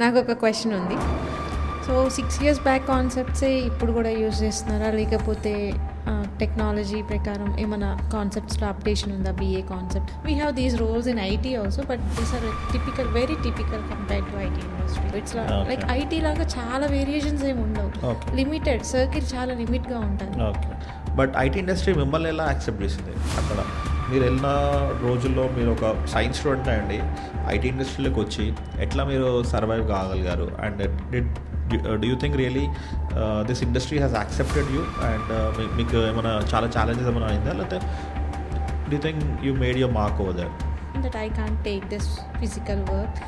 నాకు ఒక క్వశ్చన్ ఉంది. సో 6 ఇయర్స్ బ్యాక్ కాన్సెప్ట్సే ఇప్పుడు కూడా యూజ్ చేస్తున్నారా, లేకపోతే టెక్నాలజీ ప్రకారం ఏమైనా కాన్సెప్ట్స్లో అప్డేషన్ ఉందా? BA concept, we have these roles in IT also, but these are typical, very typical compare to IT industry. It's like IT లాగా చాలా వేరియేషన్స్ ఏమి ఉండవు, లిమిటెడ్ సర్కిల్ చాలా లిమిట్గా ఉంటుంది. ఓకే, బట్ ఐటీ ఇండస్ట్రీ మిమ్మల్ని ఎలా యాక్సెప్ట్ చేసింది? అక్కడ మీరు వెళ్ళిన రోజుల్లో మీరు ఒక సైన్స్ స్టూడెంట్ అండి, ఐటీ ఇండస్ట్రీలోకి వచ్చి ఎట్లా మీరు సర్వైవ్ కాగలిగారు? And do you think really this industry has accepted you? And మీకు ఏమైనా చాలా ఛాలెంజెస్ ఏమైనా అయిందా, లేకపోతే do think you made your mark over there? That I can't take this physical work.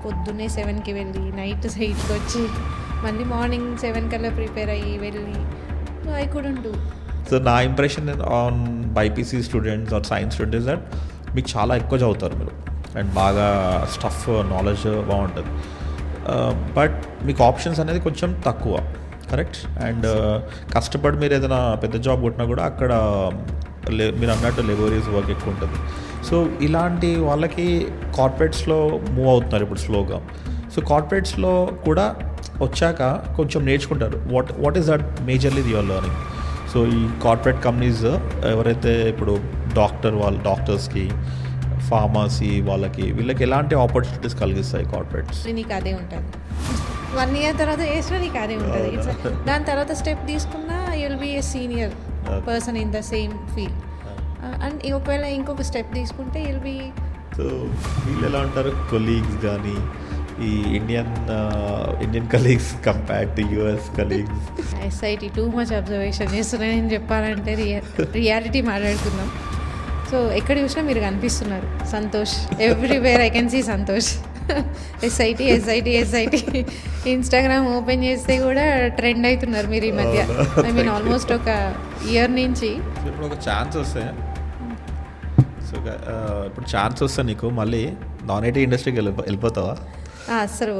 పొద్దున్నే 7కి వెళ్ళి నైట్ 8కి వచ్చి మళ్ళీ మార్నింగ్ 7 కల్లా ప్రిపేర్ అయ్యి వెళ్ళి, ఐ కుడెంట్ డూ. సో నా impression on BiPC students or science students that మీకు చాలా ఎక్కువ చదువుతారు మీరు, అండ్ బాగా స్టఫ్ నాలెడ్జ్ బాగుంటుంది, బట్ మీకు ఆప్షన్స్ అనేది కొంచెం తక్కువ, కరెక్ట్? అండ్ కష్టపడి మీరు ఏదైనా పెద్ద జాబ్ కొట్టినా కూడా అక్కడ మీరు అన్నట్టు లెబోరియస్ వర్క్ ఎక్కువ ఉంటుంది. సో ఇలాంటి వాళ్ళకి కార్పొరేట్స్లో మూవ్ అవుతున్నారు ఇప్పుడు స్లోగా. సో కార్పొరేట్స్లో కూడా వచ్చాక కొంచెం నేర్చుకుంటారు what is that majorly your learning. So ఈ కార్పొరేట్ కంపెనీస్ ఎవరైతే ఇప్పుడు డాక్టర్స్కి, ఫార్మసీ వాళ్ళకి, వీళ్ళకి ఎలాంటి ఆపర్చునిటీస్ కలిగిస్తాయి కార్పొరేట్స్? నీకు అదే ఉంటుంది, 1 ఇయర్ తర్వాత వేసినా నీకు అదే ఉంటుంది. దాని తర్వాత స్టెప్ తీసుకున్నా you will be a senior person in the same field. And ఒకవేళ ఇంకొక స్టెప్ తీసుకుంటే యూ విల్ బీ. సో వీళ్ళు ఎలా ఉంటారు కొలీగ్స్ కానీ, ఈ Indian colleagues compare to US colleagues? SIT too much observation చేస్తున్నానని చెప్పాలంటే రియాలిటీ మాట్లాడుకుందాం. సో ఎక్కడ చూసినా మీరు కనిపిస్తున్నారు, Santosh, everywhere I can see Santosh. SIT Instagram open చేస్తే కూడా ట్రెండ్ అవుతున్నారు మీరు ఈ మధ్య. ఐ మీన్ ఆల్మోస్ట్ ఒక ఇయర్ నుంచి. ఇప్పుడు ఒక ఛాన్స్ వస్తే, సో ఇప్పుడు ఛాన్స్ వస్తే నీకు మళ్ళీ నాన్ ఐటీ ఇండస్ట్రీకి వెళ్ళిపోతావా? అస్సలు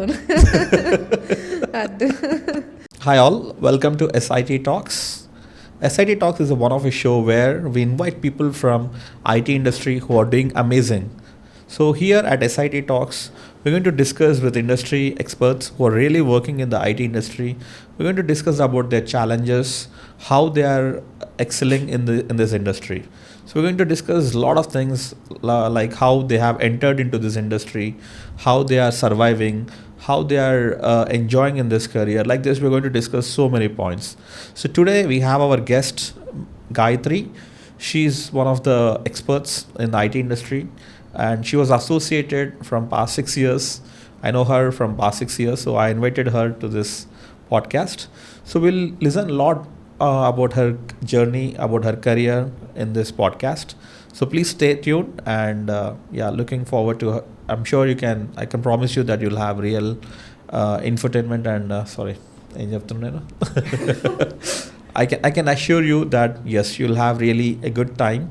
వద్దు. Hi all, welcome to SIT Talks. SIT Talks is one of a show where we invite people from IT industry who are doing amazing. So here at SIT Talks, we're going to discuss with industry experts who are really working in the IT industry. We're going to discuss about their challenges, how they are excelling in this industry. So we're going to discuss a lot of things like how they have entered into this industry, how they are surviving, how they are enjoying in this career. Like this, we're going to discuss so many points. So today we have our guest, Gayatri. She's one of the experts in the IT industry, and she was associated from past 6 years. I know her from past 6 years, so I invited her to this podcast. So we'll listen a lot about her journey, about her career in this podcast. So please stay tuned, and looking forward to her. I'm sure I can promise you that you'll have real infotainment and I can assure you that yes, you'll have really a good time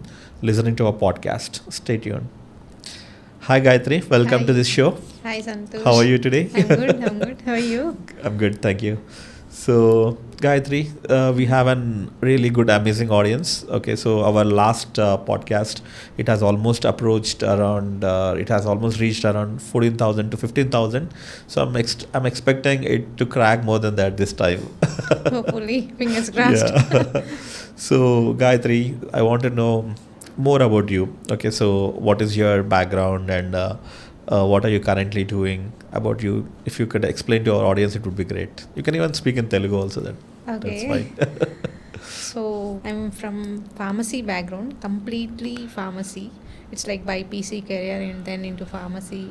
listening to our podcast. Stay tuned. Hi Gayatri, welcome to this show. Hi Santosh. How are you today? I'm good. How are you? I'm good, thank you. So Gayatri, we have a really good, amazing audience. Okay, so our last podcast, it has almost reached around 14,000 to 15,000. So I'm expecting it to crack more than that this time. Hopefully, fingers crossed. Yeah. So Gayatri, I want to know more about you. Okay, so what is your background and what are you currently doing? About you, if you could explain to our audience, it would be great. You can even speak in Telugu also, that's fine. So I'm from pharmacy background, completely pharmacy. It's like BPC career and then into pharmacy,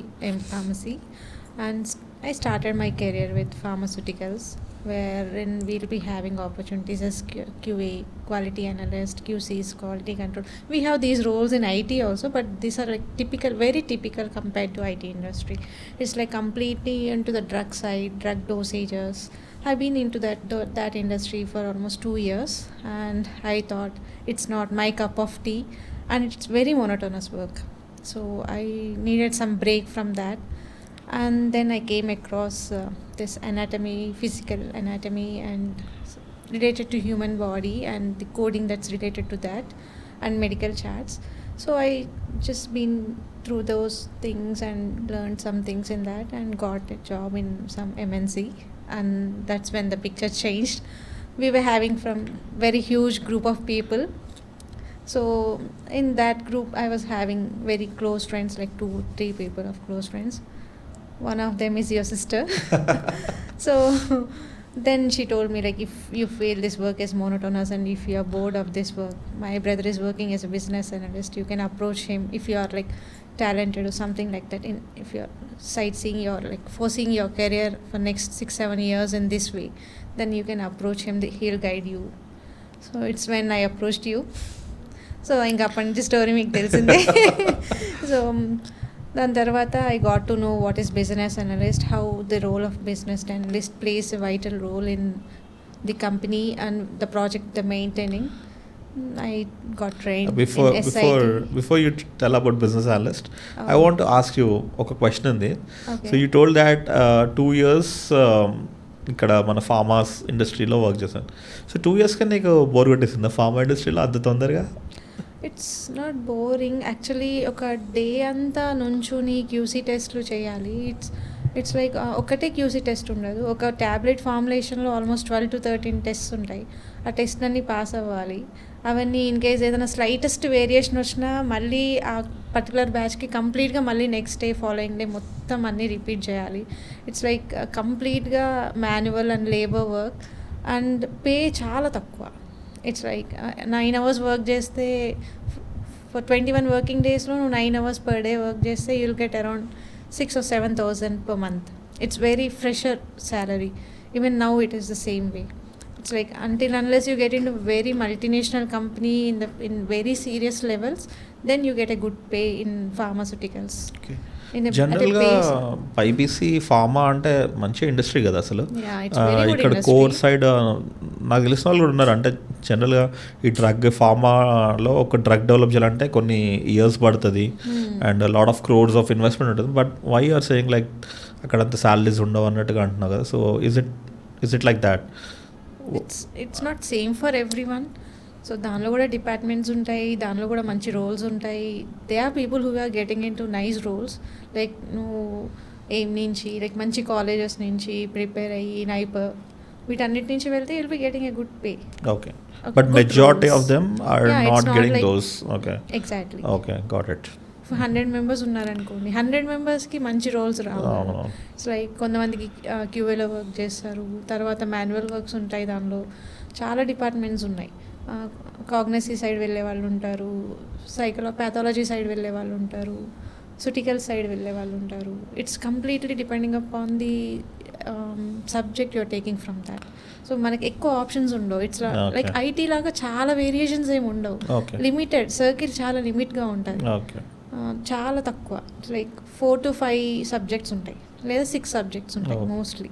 and I started my career with pharmaceuticals, wherein we'll be having opportunities as QA, quality analyst, QCs, quality control. We have these roles in IT also, but these are like typical, very typical compared to IT industry. It's like completely into the drug side, drug dosages. I've been into that industry for almost 2 years, and I thought it's not my cup of tea, and it's very monotonous work. So I needed some break from that. And then I came across this physical anatomy and related to human body and the coding that's related to that, and medical charts. So I just been through those things and learned some things in that and got a job in some MNC, and that's when the picture changed. We were having from very huge group of people. So in that group I was having very close friends, like 2-3 people of close friends. One of them is your sister. So then she told me, like, if you feel this work is monotonous and if you are bored of this work, my brother is working as a business analyst, you can approach him if you are like talented or something like that. If you're sightseeing, you're like foreseeing your career for next 6-7 years in this way, then you can approach him, he'll guide you. So it's when I approached you. So ఇంకా అప్పటి నుంచి story మీకు తెలిసిందే. So దాని తర్వాత I got to know what is business analyst, how the role of business analyst plays a vital role in the company and the project the maintaining. I got trained in SIT. Before you tell about business analyst, I want to ask you ఒక question ఉంది. Okay. So you told that 2 years ఇక్కడ మన farms ఇండస్ట్రీలో work చేశాను. So 2 years కి నీకు bore కొట్టేసిందా pharma ఇండస్ట్రీలో అంత తొందరగా? It's not boring actually. ఒక డే అంతా నుంచుని క్యూసీ టెస్ట్లు చేయాలి. ఇట్స్ లైక్ ఒకటే క్యూసీ టెస్ట్ ఉండదు. ఒక ట్యాబ్లెట్ ఫార్ములేషన్లో ఆల్మోస్ట్ 12 to 13 టెస్ట్స్ ఉంటాయి. ఆ టెస్ట్ అన్నీ పాస్ అవ్వాలి. అవన్నీ ఇన్ కేస్ ఏదైనా స్లైటెస్ట్ వేరియేషన్ వచ్చినా మళ్ళీ ఆ పర్టికులర్ బ్యాచ్కి కంప్లీట్గా మళ్ళీ నెక్స్ట్ డే ఫాలోయింగ్ డే మొత్తం అన్నీ రిపీట్ చేయాలి. ఇట్స్ లైక్ కంప్లీట్గా manual and labour work and pay చాలా తక్కువ. ఇట్స్ లైక్ 9 hours వర్క్ చేస్తే ఫర్ 21 వర్కింగ్ డేస్లో నువ్వు 9 hours per day వర్క్ చేస్తే you'll get around 6,000 or 7,000 per month. It's very fresher salary. Even now it is the same way. It's like until unless you get into very multinational company in very serious levels, then you get a good pay in pharmaceuticals. Okay. జనరల్గా IBC pharma అంటే మంచి industry కదా అసలు. ఇక్కడ core side నాకు తెలిసిన వాళ్ళు కూడా ఉన్నారు. అంటే జనరల్గా ఈ డ్రగ్ ఫార్మాలో ఒక డ్రగ్ డెవలప్ చేయాలంటే కొన్ని ఇయర్స్ పడుతుంది and lot of crores of investment ఉంటుంది. But why are saying like అక్కడ అంత శాలరీస్ ఉండవు అన్నట్టుగా అంటున్నావు కదా. So is it like that? It's not same for everyone. So దానిలో కూడా డిపార్ట్మెంట్స్ ఉంటాయి, దానిలో కూడా మంచి రోల్స్ ఉంటాయి. They are people who are getting into nice roles. Like నువ్వు ఎయిమ్ నుంచి లైక్ మంచి కాలేజెస్ నుంచి ప్రిపేర్ అయ్యి నైపర్ వీటన్నిటి నుంచి వెళ్తే will be getting a good pay. Okay, but majority of them are not getting those. Okay, exactly. Okay, got it. 100 members ఉన్నారనుకోండి, 100 members-కి మంచి రోల్స్ రావాలి. ఇట్స్ లైక్ కొంతమందికి క్యూఏలో వర్క్ చేస్తారు, తర్వాత మాన్యువల్ వర్క్స్ ఉంటాయి. దానిలో చాలా డిపార్ట్మెంట్స్ ఉన్నాయి. కాగ్నసీ సైడ్ వెళ్ళే వాళ్ళు ఉంటారు, ప్యాథాలజీ సైడ్ వెళ్ళే వాళ్ళు ఉంటారు, సుటికల్ సైడ్ వెళ్ళే వాళ్ళు ఉంటారు. It's completely depending upon the subject you're taking from that. So మనకి ఎక్కువ ఆప్షన్స్ ఉండవు. ఇట్స్ లైక్ ఐటీ లాగా చాలా వేరియేషన్స్ ఏమి ఉండవు. లిమిటెడ్ సర్కిల్ చాలా లిమిట్గా ఉంటుంది. చాలా తక్కువ, లైక్ 4 to 5 సబ్జెక్ట్స్ ఉంటాయి, లేదా 6 సబ్జెక్ట్స్ ఉంటాయి మోస్ట్లీ.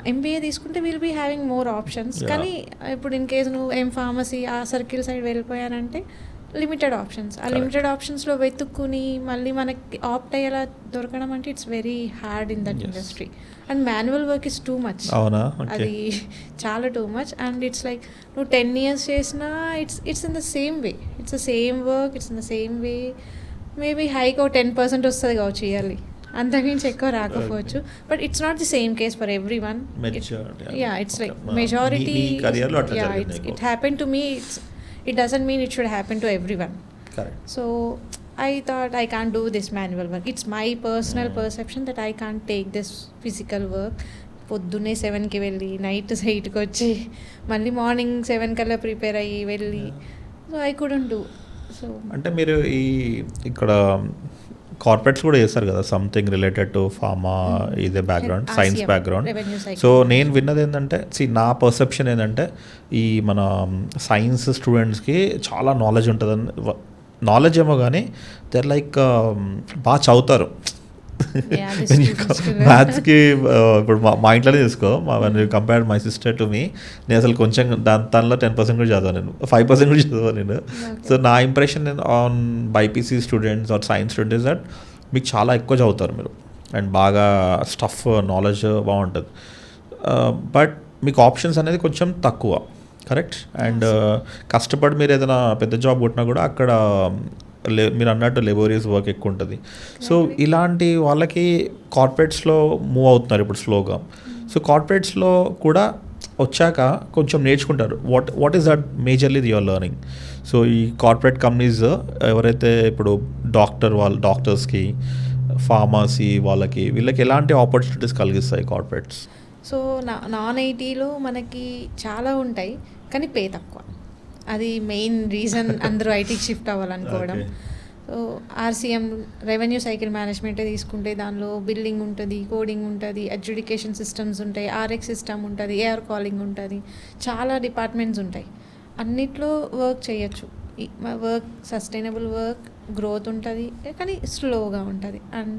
ఎంబీఏ తీసుకుంటే will be having more options. కానీ ఇప్పుడు ఇన్ కేసు నువ్వు ఫార్మసీ ఆ సర్కిల్ సైడ్ వెళ్ళిపోయానంటే లిమిటెడ్ ఆప్షన్స్. ఆ లిమిటెడ్ ఆప్షన్స్లో వెతుక్కుని మళ్ళీ మనకి ఆప్ట్ అయ్యేలా దొరకడం అంటే it's very hard in that industry. And manual work is too much. అది చాలా too much. And it's like నువ్వు 10 years చేసినా it's in the same way. It's the same work, it's in the same way. Maybe hike 10% వస్తుంది కావచ్చు yearly, అంతకుమించి ఎక్కువ రాకపోవచ్చు. But it's not the same case for every one. It's like majority it happen to me. It doesn't mean it should happen to everyone. Correct. So I thought I can't do this manual work. It's my personal perception that I can't take this physical work. పొద్దున్నే 7కి వెళ్ళి night 8కి వచ్చి మళ్ళీ morning 7 కల్లా prepare అయ్యి వెళ్ళి, so I couldn't do. So అంటే మీరు ఇక్కడ కార్పొరేట్స్ కూడా చేస్తారు కదా, సంథింగ్ రిలేటెడ్ టు ఫార్మా, ఇదే బ్యాక్గ్రౌండ్, సైన్స్ బ్యాక్గ్రౌండ్. సో నేను విన్నది ఏంటంటే, నా పర్సెప్షన్ ఏంటంటే ఈ మన సైన్స్ స్టూడెంట్స్కి చాలా నాలెడ్జ్ ఉంటుందని. నాలెడ్జ్ ఏమో కానీ దే లైక్ బాగా చదువుతారు. మ్యాథ్స్కి ఇప్పుడు మా ఇంట్లోనే తీసుకో, compare my sister to me, నేను అసలు కొంచెం దానిలో 10% కూడా చదవను, నేను 5% కూడా చదవను నేను. సో నా impression on BiPC students or science students that మీకు చాలా ఎక్కువ చదువుతారు మీరు అండ్ బాగా స్టఫ్ నాలెడ్జ్ బాగుంటుంది. బట్ మీకు ఆప్షన్స్ అనేది కొంచెం తక్కువ, కరెక్ట్? అండ్ కష్టపడి మీరు ఏదైనా పెద్ద జాబ్ కొట్టినా కూడా అక్కడ మీరు అన్నట్టు లెబోరియస్ వర్క్ ఎక్కువ ఉంటుంది. సో ఇలాంటి వాళ్ళకి కార్పొరేట్స్లో మూవ్ అవుతున్నారు ఇప్పుడు స్లోగా. సో కార్పొరేట్స్లో కూడా వచ్చాక కొంచెం నేర్చుకుంటారు. What is that majorly your learning? So ఈ కార్పొరేట్ కంపెనీస్ ఎవరైతే ఇప్పుడు డాక్టర్స్కి, ఫార్మసీ వాళ్ళకి, వీళ్ళకి ఎలాంటి ఆపర్చునిటీస్ కలిగిస్తాయి కార్పొరేట్స్? సో నాన్ ఐటీలో మనకి చాలా ఉంటాయి, కానీ పే తక్కువ. అది మెయిన్ రీజన్ అందరూ ఐటీకి షిఫ్ట్ అవ్వాలనుకోవడం. సో ఆర్సీఎం, రెవెన్యూ సైకిల్ మేనేజ్మెంటే తీసుకుంటే దానిలో బిల్లింగ్ ఉంటుంది, కోడింగ్ ఉంటుంది, అడ్జుడికేషన్ సిస్టమ్స్ ఉంటాయి, ఆర్ఎక్స్ సిస్టమ్ ఉంటుంది, ఏఆర్ కాలింగ్ ఉంటుంది, చాలా డిపార్ట్మెంట్స్ ఉంటాయి. అన్నిట్లో వర్క్ చేయొచ్చు. వర్క్ సస్టైనబుల్ వర్క్, గ్రోత్ ఉంటుంది, కానీ స్లోగా ఉంటుంది. అండ్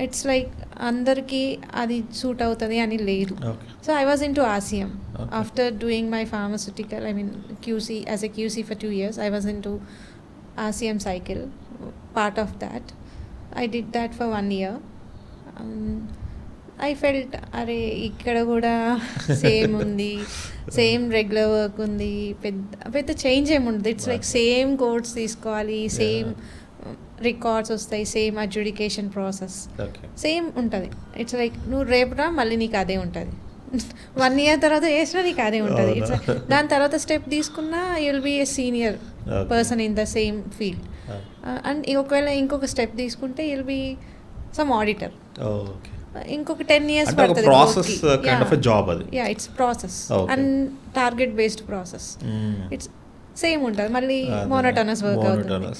ఇట్స్ లైక్ అందరికీ అది సూట్ అవుతుంది అని లేదు. So I was in to RCM after doing my pharmaceutical, I mean QC, as a QC for 2 years. I was into RCM cycle, part of that. I did that for 1 year. I felt అరే ఇక్కడ కూడా same ఉంది, same regular work ఉంది, పెద్ద change ఏముండదు. It's like same codes తీసుకోవాలి, same records వస్తాయి, same adjudication process same ఉంటుంది. ఇట్స్ లైక్ నువ్వు రేపురా మళ్ళీ నీకు అదే ఉంటుంది. 1 year తర్వాత వేసినా నీకు అదే ఉంటుంది. ఇట్స్ దాని తర్వాత స్టెప్ తీసుకున్నా you will be a senior person in the same field. And ఒకవేళ ఇంకొక స్టెప్ తీసుకుంటే you will be some auditor. ఇంకొక 10 years పడుతుంది. It's process and target based process. It's same ఉంటుంది, మళ్ళీ మోనోటోనస్ వర్క్ అవుతుంది.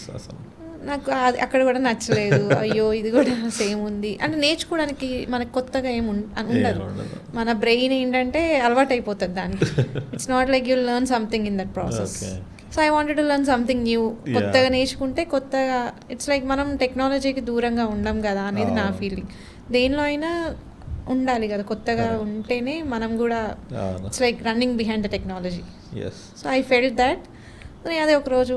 నాకు అక్కడ కూడా నచ్చలేదు. అయ్యో ఇది కూడా సేమ్ ఉంది అంటే నేర్చుకోవడానికి మనకు కొత్తగా ఏమి ఉండదు. మన బ్రెయిన్ ఏంటంటే అలవాటు అయిపోతుంది దానికి. It's not like you learn something in that process. So I wanted to learn something new. కొత్తగా నేర్చుకుంటే కొత్తగా, ఇట్స్ లైక్ మనం టెక్నాలజీకి దూరంగా ఉండం కదా అనేది నా ఫీలింగ్. దేనిలో అయినా ఉండాలి కదా, కొత్తగా ఉంటేనే మనం కూడా it's like running behind the technology. So I felt that. అదే ఒకరోజు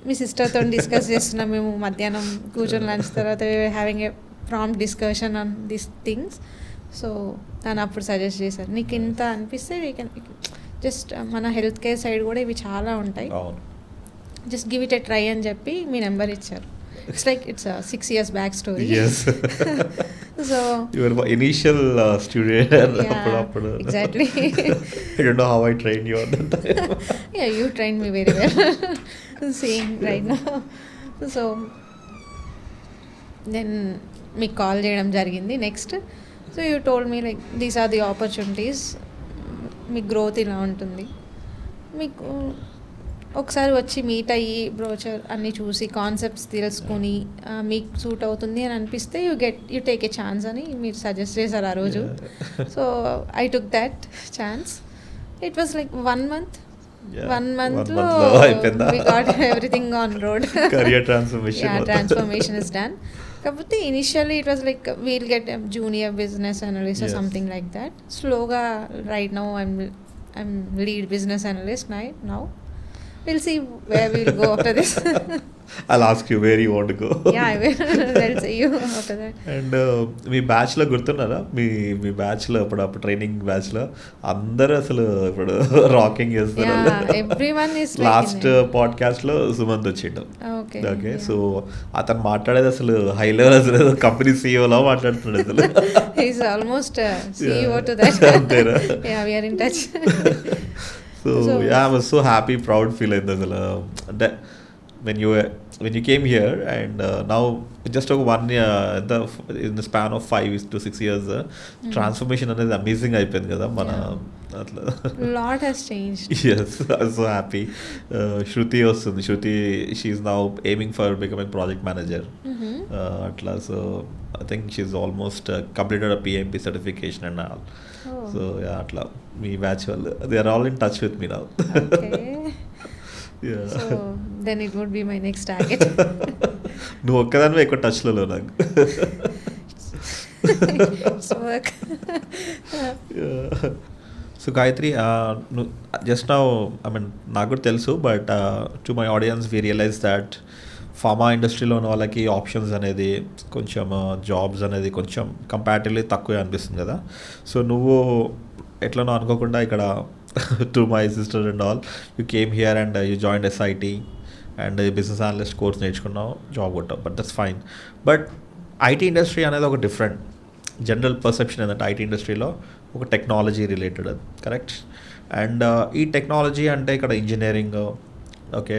మీ సిస్టర్తో డిస్కస్ చేస్తున్నాం మేము మధ్యాహ్నం కూర్చొని లంచ్ తర్వాత, having a prompt discussion on this things. So తను అప్పుడు సజెస్ట్ చేశారు, నీకు ఇంత అనిపిస్తే వీ కెన్ జస్ట్ మన హెల్త్ కేర్ సైడ్ కూడా ఇవి చాలా ఉంటాయి, just give it a try అని చెప్పి మీ నెంబర్ ఇచ్చారు. It's like it's 6 years back story. So your initial student అప్పుడు. Exactly. I don't know how I trained you on that time. Yeah, you trained me very well. Seeing right now. So then మీకు call చేయడం జరిగింది next. So you told me like these are the opportunities, మీ growth ఇలా ఉంటుంది, మీకు ఒకసారి వచ్చి meet అయ్యి బ్రోచర్ అన్నీ చూసి కాన్సెప్ట్స్ తెలుసుకొని మీకు సూట్ అవుతుంది అని అనిపిస్తే యూ టేక్ ఏ ఛాన్స్ అని మీరు సజెస్ట్ చేశారు ఆ రోజు. So I took that chance. It was like 1 month. 1 monthలో we got everything on road. Career transformation. Yeah, transformation is done. కాకపోతే initially it was like we'll get junior business analyst or something like that. స్లోగా right now I'm lead business analyst now. We'll see where we'll go after this. I'll ask you where you want to go. Yeah, I will. I'll see you after that. And మీ బ్యాచ్లో గుర్తున్నారా, మీ బ్యాచ్లో అప్పుడు training బ్యాచ్లో అందరూ అసలు ఇప్పుడు rocking చేస్తున్నారు. Everyone is last పాడ్కాస్ట్లో సుమంత్ వచ్చిండు. ఓకే, సో అతను మాట్లాడేది అసలు హై లెవెల్, అసలు కంపెనీ సీఈఓలో మాట్లాడుతున్నాడు అసలు. He's almost CEO to that. అంతేనా? Yeah, we are in touch. So yeah, I was so happy, proud feel అయింది అసలు. అంటే when you came here and now just took 1 year in the span of 5 to 6 years, transformation అనేది amazing అయిపోయింది కదా మన అట్లా. Lot has changed. Yes, I'm so happy. Shruti వస్తుంది. she is now aiming for becoming project manager. Atla, so I think she's almost completed a PMP certification and all. So yeah, atla me batch వాళ్ళు they are all in touch with me now. Okay. Yeah. So then it would be my next target. నువ్వు ఒక్కదానివే ఎక్కువ టచ్లో నాకు. It's work. So Gayatri, just now I mean నాకు కూడా తెలుసు, but to my audience we realize that pharma ఇండస్ట్రీలో ఉన్న వాళ్ళకి ఆప్షన్స్ అనేది కొంచెం, జాబ్స్ అనేది కొంచెం కంపారిటివ్లీ తక్కువే అనిపిస్తుంది కదా. సో నువ్వు ఎట్లనో అనుకోకుండా ఇక్కడ to my sister and all you came here and you joined SIT and business analyst course నేర్చుకున్నావు, జాబ్ కొట్టావు, but that's fine. But IT industry అనేది ఒక డిఫరెంట్ జనరల్ పర్సెప్షన్ ఏంటంటే ఐటీ ఇండస్ట్రీలో ఒక టెక్నాలజీ రిలేటెడ్, అది కరెక్ట్. అండ్ ఈ technology అంటే ఇక్కడ ఇంజనీరింగ్, ఓకే,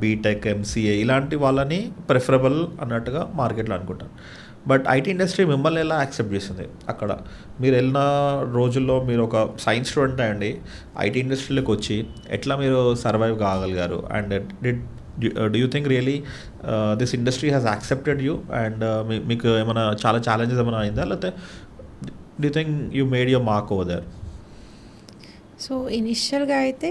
బీటెక్, ఎంసీఏ ఇలాంటి వాళ్ళని ప్రిఫరబుల్ అన్నట్టుగా మార్కెట్లో అనుకుంటాను. బట్ ఐటీ ఇండస్ట్రీ మిమ్మల్ని ఎలా యాక్సెప్ట్ చేసింది? అక్కడ మీరు వెళ్ళిన రోజుల్లో మీరు ఒక సైన్స్ స్టూడెంట్ అండి, ఐటీ ఇండస్ట్రీలోకి వచ్చి ఎట్లా మీరు సర్వైవ్ కాగలిగారు? And do you think really this industry has accepted you? And మీకు ఏమైనా చాలా ఛాలెంజెస్ ఏమైనా అయిందా, లేకపోతే do you think you made your mark over there? So ఇనిషియల్గా అయితే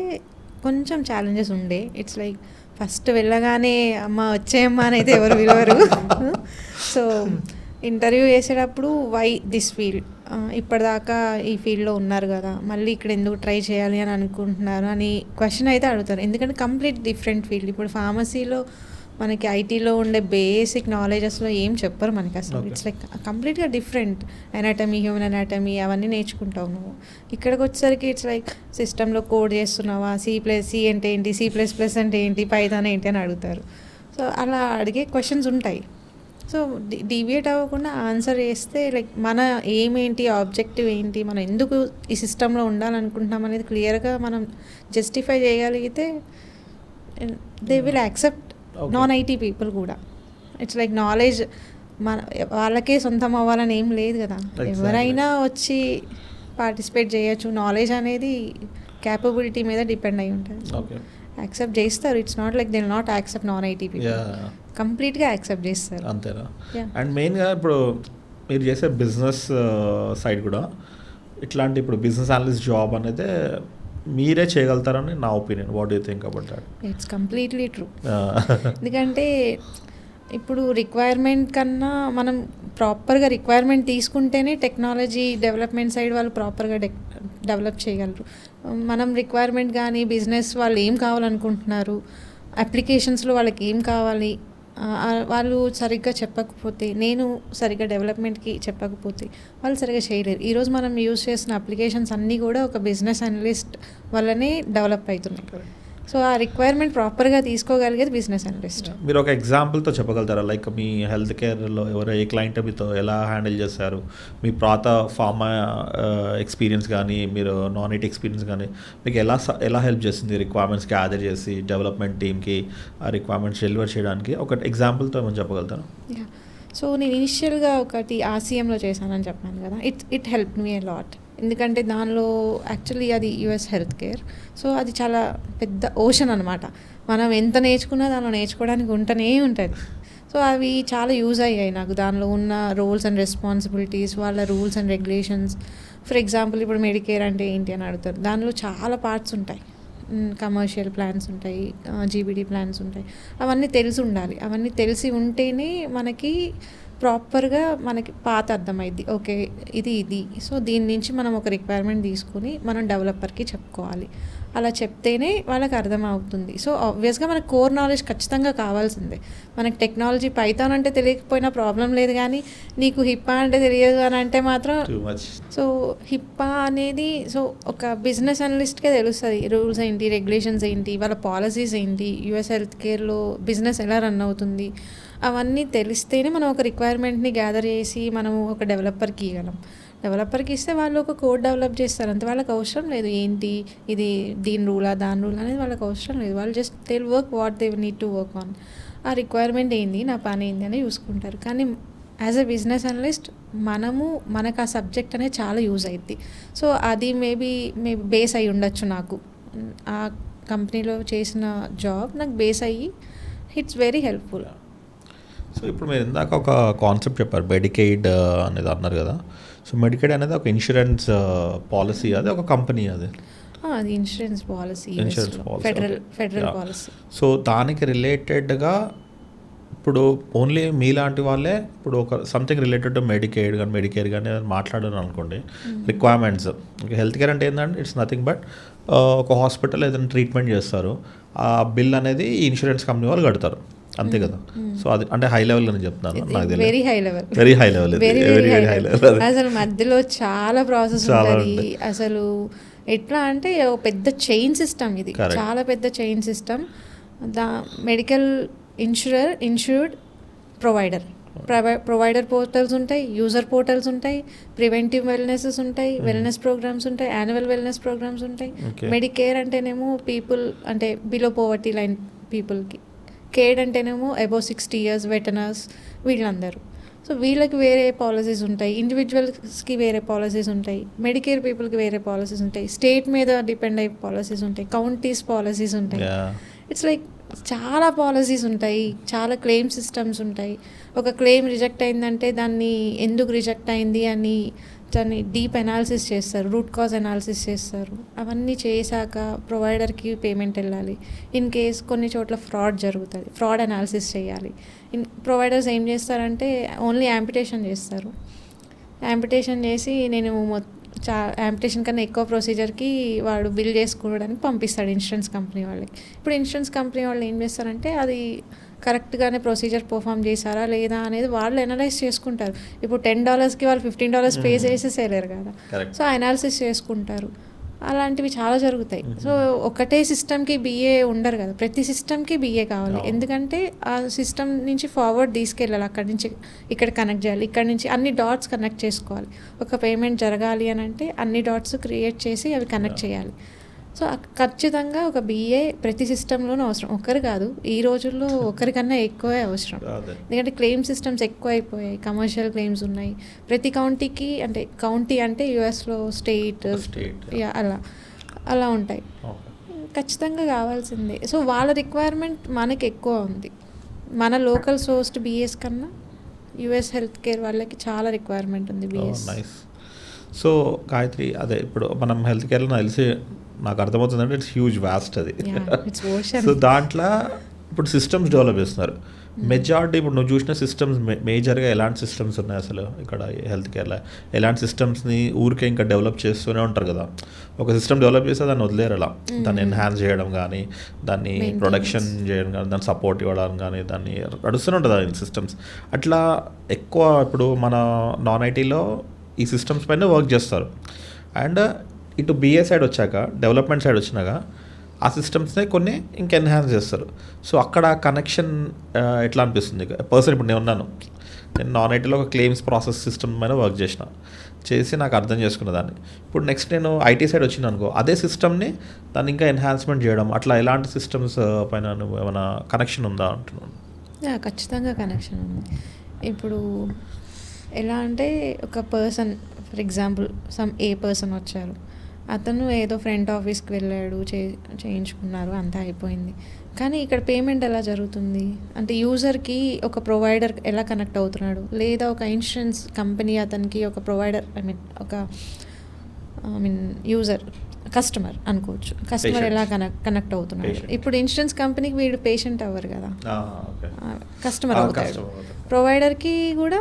కొంచెం ఛాలెంజెస్ ఉండే. ఇట్స్ లైక్ ఫస్ట్ వెళ్ళగానే అమ్మ వచ్చేయమ్మా అని అయితే ఎవరు విలువరు. సో ఇంటర్వ్యూ చేసేటప్పుడు వై దిస్ ఫీల్డ్, ఇప్పటిదాకా ఈ ఫీల్డ్లో ఉన్నారు కదా, మళ్ళీ ఇక్కడ ఎందుకు ట్రై చేయాలి అని అనుకుంటున్నారు అని క్వశ్చన్ అయితే అడుగుతారు. ఎందుకంటే కంప్లీట్ డిఫరెంట్ ఫీల్డ్. ఇప్పుడు ఫార్మసీలో మనకి ఐటీలో ఉండే బేసిక్ నాలెజెస్లో ఏం చెప్పరు మనకి అసలు. ఇట్స్ లైక్ కంప్లీట్గా డిఫరెంట్. అనాటమీ, హ్యూమన్ అనాటమీ అవన్నీ నేర్చుకుంటావు నువ్వు. ఇక్కడికి వచ్చేసరికి ఇట్స్ లైక్ సిస్టంలో కోడ్ చేస్తున్నావా, సి అంటే ఏంటి, C++ అంటే ఏంటి, పైథాన్ ఏంటి అని అడుగుతారు. సో అలా అడిగే క్వశ్చన్స్ ఉంటాయి. సో డివియేట్ అవ్వకుండా ఆన్సర్ చేస్తే లైక్ మన ఏంటి, ఆబ్జెక్టివ్ ఏంటి, మనం ఎందుకు ఈ సిస్టంలో ఉండాలనుకుంటున్నాం అనేది క్లియర్గా మనం జస్టిఫై చేయగలిగితే they will accept non IT people కూడా. ఇట్స్ లైక్ నాలెడ్జ్ మన వాళ్ళకే సొంతం అవ్వాలని ఏం లేదు కదా, ఎవరైనా వచ్చి పార్టిసిపేట్ చేయొచ్చు. నాలెడ్జ్ అనేది క్యాపబిలిటీ మీద డిపెండ్ అయి ఉంటుంది. యాక్సెప్ట్ చేస్తారు. It's not like they will not accept non IT people, కంప్లీట్గా యాక్సెప్ట్ చేస్తారు. అంతేనా? అండ్ మెయిన్గా ఇప్పుడు మీరు చేసే బిజినెస్ సైడ్ కూడా ఇట్లాంటి ఇప్పుడు బిజినెస్ అనలిస్ట్ జాబ్ అనేది మీరే చేయగలుగుతారని నా opinion. What do you think about that? It's completely true. ఎందుకంటే ఇప్పుడు రిక్వైర్మెంట్ కన్నా మనం ప్రాపర్గా రిక్వైర్మెంట్ తీసుకుంటేనే టెక్నాలజీ డెవలప్మెంట్ సైడ్ వాళ్ళు ప్రాపర్గా డెవలప్ చేయగలరు. మనం రిక్వైర్మెంట్ కానీ బిజినెస్ వాళ్ళు ఏం కావాలనుకుంటున్నారు, అప్లికేషన్స్లో వాళ్ళకి ఏం కావాలి, వాళ్ళు సరిగ్గా చెప్పకపోతే, నేను సరిగ్గా డెవలప్మెంట్కి చెప్పకపోతే వాళ్ళు సరిగ్గా చేయలేరు. ఈరోజు మనం యూజ్ చేసిన అప్లికేషన్స్ అన్నీ కూడా ఒక బిజినెస్ అనలిస్ట్ వల్లనే డెవలప్ అవుతున్నాయి. సో ఆ రిక్వైర్మెంట్ ప్రాపర్గా తీసుకోగలిగేది బిజినెస్ అనలిస్ట్. మీరు ఒక ఎగ్జాంపుల్తో చెప్పగలుగుతారా? లైక్ మీ హెల్త్ కేర్లో ఏ క్లయింట్ మీతో ఎలా హ్యాండిల్ చేస్తారు, మీ పాత ఫార్మా ఎక్స్పీరియన్స్ కానీ మీరు నాన్ ఐటీ ఎక్స్పీరియన్స్ కానీ మీకు ఎలా హెల్ప్ చేస్తుంది రిక్వైర్మెంట్స్ గ్యాదర్ చేసి డెవలప్మెంట్ టీమ్కి ఆ రిక్వైర్మెంట్స్ డెలివర్ చేయడానికి? ఒక ఎగ్జాంపుల్తో ఏమైనా చెప్పగలుగుతారా? సో నేను ఇనిషియల్గా ఒకటి RCMలో చేశానని చెప్పాను కదా, it help me a lot. ఎందుకంటే దానిలో యాక్చువల్లీ అది US హెల్త్ కేర్. సో అది చాలా పెద్ద ఓషన్ అనమాట. మనం ఎంత నేర్చుకున్నా దానిలో నేర్చుకోవడానికి ఉంటూనే ఉంటుంది. సో అవి చాలా యూజ్ అయ్యాయి నాకు. దానిలో ఉన్న రోల్స్ అండ్ రెస్పాన్సిబిలిటీస్, వాళ్ళ rules and regulations. For example ఇప్పుడు మెడికేర్ అంటే ఏంటి అని అడుగుతారు. దానిలో చాలా పార్ట్స్ ఉంటాయి. కమర్షియల్ ప్లాన్స్ ఉంటాయి, GBD ప్లాన్స్ ఉంటాయి. అవన్నీ తెలిసి ఉండాలి. అవన్నీ తెలిసి ఉంటేనే మనకి ప్రాపర్గా మనకి పాత అర్థమైద్ది. ఓకే ఇది సో దీని నుంచి మనం ఒక రిక్వైర్మెంట్ తీసుకుని మనం డెవలపర్కి చెప్పుకోవాలి. అలా చెప్తేనే వాళ్ళకి అర్థమవుతుంది. సో ఆబ్వియస్గా మనకు కోర్ నాలెడ్జ్ ఖచ్చితంగా కావాల్సిందే. మనకి టెక్నాలజీ పైథాన్ అంటే తెలియకపోయినా ప్రాబ్లం లేదు, కానీ నీకు హిప్పా అంటే తెలియదు అని అంటే మాత్రం. సో హిప్పా అనేది సో ఒక బిజినెస్ అనలిస్ట్కే తెలుస్తుంది. రూల్స్ ఏంటి, రెగ్యులేషన్స్ ఏంటి, వాళ్ళ పాలసీస్ ఏంటి, US హెల్త్ కేర్లో బిజినెస్ ఎలా రన్ అవుతుంది, అవన్నీ తెలిస్తేనే మనం ఒక రిక్వైర్మెంట్ని గ్యాదర్ చేసి మనము ఒక డెవలపర్కి ఇవ్వగలం. డెవలపర్కి ఇస్తే వాళ్ళు ఒక కోడ్ డెవలప్ చేస్తారు అంతే. వాళ్ళకి అవసరం లేదు ఏంటి ఇది దీని రూలా దాని రూల్ అనేది వాళ్ళకి అవసరం లేదు. వాళ్ళు just they work what they need to work on. ఆ రిక్వైర్మెంట్ ఏంది, నా పని ఏంది అని చూసుకుంటారు. కానీ యాజ్ ఎ బిజినెస్ అనలిస్ట్ మనకు ఆ సబ్జెక్ట్ అనేది చాలా యూజ్ అవుద్ది. సో అది మేబీ బేస్ అయ్యి ఉండొచ్చు. నాకు ఆ కంపెనీలో చేసిన జాబ్ నాకు బేస్ అయ్యి ఇట్స్ వెరీ హెల్ప్ఫుల్. సో ఇప్పుడు మీరు ఇందాక ఒక కాన్సెప్ట్ చెప్పారు, మెడికేడ్ అనేది అన్నారు కదా. సో మెడికేడ్ అనేది ఒక ఇన్సూరెన్స్ పాలసీ, అది ఒక కంపెనీ, అది insurance policy, federal policy. So దానికి రిలేటెడ్గా ఇప్పుడు ఓన్లీ మీలాంటి వాళ్ళే ఇప్పుడు ఒక సంథింగ్ రిలేటెడ్ టు మెడికేడ్ కానీ మెడికేర్ కానీ మాట్లాడారు అనుకోండి, రిక్వైర్మెంట్స్. హెల్త్ కేర్ అంటే ఏంటంటే ఇట్స్ నథింగ్ బట్ ఒక హాస్పిటల్ ఏదైనా ట్రీట్మెంట్ చేస్తారు, ఆ బిల్ అనేది ఇన్సూరెన్స్ కంపెనీ వాళ్ళు కడతారు, అంతే కదా. సో అది అంటే హై లెవెల్ అని చెప్తున్నాను, నాకు తెలియదు. Very high level. అసలు మధ్యలో చాలా ప్రాసెస్ ఉంటుంది. అసలు ఎట్లా అంటే పెద్ద చైన్ సిస్టమ్, ఇది చాలా పెద్ద chain system. The medical insured provider. Provider portals ఉంటాయి, యూజర్ పోర్టల్స్ ఉంటాయి, ప్రివెంటివ్ వెల్నెసెస్ ఉంటాయి, వెల్నెస్ ప్రోగ్రామ్స్ ఉంటాయి, యాన్యువల్ వెల్నెస్ ప్రోగ్రామ్స్ ఉంటాయి. మెడికేర్ అంటేనేమో పీపుల్ అంటే బిలో పోవర్టీ లైన్ పీపుల్కి, కేడ్ అంటేనేమో అబౌవ్ 60 years వెటనర్స్ వీళ్ళందరూ. సో వీళ్ళకి వేరే పాలసీస్ ఉంటాయి, ఇండివిజువల్స్కి వేరే పాలసీస్ ఉంటాయి, మెడికేర్ పీపుల్కి వేరే పాలసీస్ ఉంటాయి, స్టేట్ మీద డిపెండ్ అయ్యే పాలసీస్ ఉంటాయి, కౌంటీస్ పాలసీస్ ఉంటాయి. ఇట్స్ లైక్ చాలా పాలసీస్ ఉంటాయి, చాలా క్లెయిమ్ సిస్టమ్స్ ఉంటాయి. ఒక క్లెయిమ్ రిజెక్ట్ అయిందంటే దాన్ని ఎందుకు రిజెక్ట్ అయింది అని దాన్ని డీప్ అనాలిసిస్ చేస్తారు, రూట్ కాజ్ అనాలిసిస్ చేస్తారు. అవన్నీ చేశాక ప్రొవైడర్కి పేమెంట్ వెళ్ళాలి. ఇన్ కేస్ కొన్ని చోట్ల ఫ్రాడ్ జరుగుతుంది, ఫ్రాడ్ అనాలిసిస్ చేయాలి. ప్రొవైడర్స్ ఏం చేస్తారంటే ఓన్లీ యాంపిటేషన్ చేస్తారు. యాంపిటేషన్ చేసి నేను యాంపిటేషన్ కన్నా ఎక్కువ ప్రొసీజర్కి వాడు బిల్ చేసుకోవడానికి పంపిస్తాడు ఇన్సూరెన్స్ కంపెనీ వాళ్ళకి. ఇప్పుడు ఇన్సూరెన్స్ కంపెనీ వాళ్ళు ఏం చేస్తారంటే అది కరెక్ట్గానే ప్రొసీజర్ పర్ఫామ్ చేశారా లేదా అనేది వాళ్ళు అనలైజ్ చేసుకుంటారు. ఇప్పుడు $10కి వాళ్ళు $15 పే చేసేసేయలేరు కదా, సో అనాలిసిస్ చేసుకుంటారు. అలాంటివి చాలా జరుగుతాయి. సో ఒకటే సిస్టమ్కి బిఏ ఉండరు కదా, ప్రతి సిస్టమ్కి బిఏ కావాలి. ఎందుకంటే ఆ సిస్టమ్ నుంచి ఫార్వర్డ్ తీసుకెళ్ళాలి, అక్కడి నుంచి ఇక్కడ కనెక్ట్ చేయాలి, ఇక్కడ నుంచి అన్ని డాట్స్ కనెక్ట్ చేసుకోవాలి. ఒక పేమెంట్ జరగాలి అని అంటే అన్ని డాట్స్ క్రియేట్ చేసి అవి కనెక్ట్ చేయాలి. సో ఖచ్చితంగా ఒక బిఏ ప్రతి సిస్టంలోనూ అవసరం. ఒకరు కాదు, ఈ రోజుల్లో ఒకరికన్నా ఎక్కువే అవసరం. ఎందుకంటే క్లెయిమ్ సిస్టమ్స్ ఎక్కువ అయిపోయాయి, కమర్షియల్ క్లెయిమ్స్ ఉన్నాయి. ప్రతి కౌంటీకి అంటే కౌంటీ అంటే యుఎస్లో స్టేట్ అలా ఉంటాయి, ఖచ్చితంగా కావాల్సిందే. సో వాళ్ళ రిక్వైర్మెంట్ మనకి ఎక్కువ ఉంది. మన లోకల్ సోర్స్డ్ బిఏస్ కన్నా యుఎస్ హెల్త్ కేర్ వాళ్ళకి చాలా రిక్వైర్మెంట్ ఉంది బిఏస్. సో గాయత్రి, అదే ఇప్పుడు మనం హెల్త్ కేర్లో తెలిసి నాకు అర్థమవుతుందంటే ఇట్స్ హ్యూజ్ వాస్ట్ అది. సో దాంట్లో ఇప్పుడు సిస్టమ్స్ డెవలప్ చేస్తున్నారు. మెజారిటీ ఇప్పుడు నువ్వు చూసిన సిస్టమ్స్ మేజర్గా ఎలాంటి సిస్టమ్స్ ఉన్నాయి అసలు ఇక్కడ హెల్త్ కేర్లో? ఎలాంటి సిస్టమ్స్ని ఊరికే ఇంకా డెవలప్ చేస్తూనే ఉంటారు కదా. ఒక సిస్టమ్ డెవలప్ చేస్తే దాన్ని వదిలేరు, అలా దాన్ని ఎన్హాన్స్ చేయడం కానీ, దాన్ని ప్రొడక్షన్ చేయడం కానీ, దాన్ని సపోర్ట్ ఇవ్వడం కానీ, దాన్ని నడుస్తూనే ఉంటుంది ఆ సిస్టమ్స్. అట్లా ఎక్కువ ఇప్పుడు మన నాన్ ఐటీలో ఈ సిస్టమ్స్ పైన వర్క్ చేస్తారు. అండ్ ఇటు బిఏ సైడ్ వచ్చాక, డెవలప్మెంట్ సైడ్ వచ్చినాక ఆ సిస్టమ్స్నే కొన్ని ఇంకా ఎన్హాన్స్ చేస్తారు. సో అక్కడ కనెక్షన్ ఎట్లా అనిపిస్తుంది? పర్సన్ ఇప్పుడు నేను ఉన్నాను, నేను నాన్ ఐటీలో ఒక క్లెయిమ్స్ ప్రాసెస్ సిస్టమ్ పైన వర్క్ చేసి నాకు అర్థం చేసుకున్న దాన్ని. ఇప్పుడు నెక్స్ట్ నేను ఐటీ సైడ్ వచ్చిన అనుకో, అదే సిస్టమ్ని దాన్ని ఇంకా ఎన్హాన్స్మెంట్ చేయడం, అట్లా ఎలాంటి సిస్టమ్స్ పైన నువ్వు ఏమైనా కనెక్షన్ ఉందా అంటున్నాను? ఖచ్చితంగా కనెక్షన్ ఉంది. ఇప్పుడు ఎలా అంటే ఒక person, for example A person వచ్చారు, అతను ఏదో ఫ్రంట్ ఆఫీస్కి వెళ్ళాడు, చేయించుకున్నారు, అంతా అయిపోయింది. కానీ ఇక్కడ పేమెంట్ ఎలా జరుగుతుంది అంటే యూజర్కి ఒక ప్రొవైడర్ ఎలా కనెక్ట్ అవుతున్నాడు, లేదా ఒక ఇన్సూరెన్స్ కంపెనీ అతనికి ఒక ప్రొవైడర్ యూజర్ కస్టమర్ అనుకోవచ్చు, కస్టమర్ ఎలా కనెక్ట్ అవుతున్నాడు. ఇప్పుడు ఇన్సూరెన్స్ కంపెనీకి వీడు పేషెంట్ అవ్వరు కదా, కస్టమర్ అవుతాడు. ప్రొవైడర్కి కూడా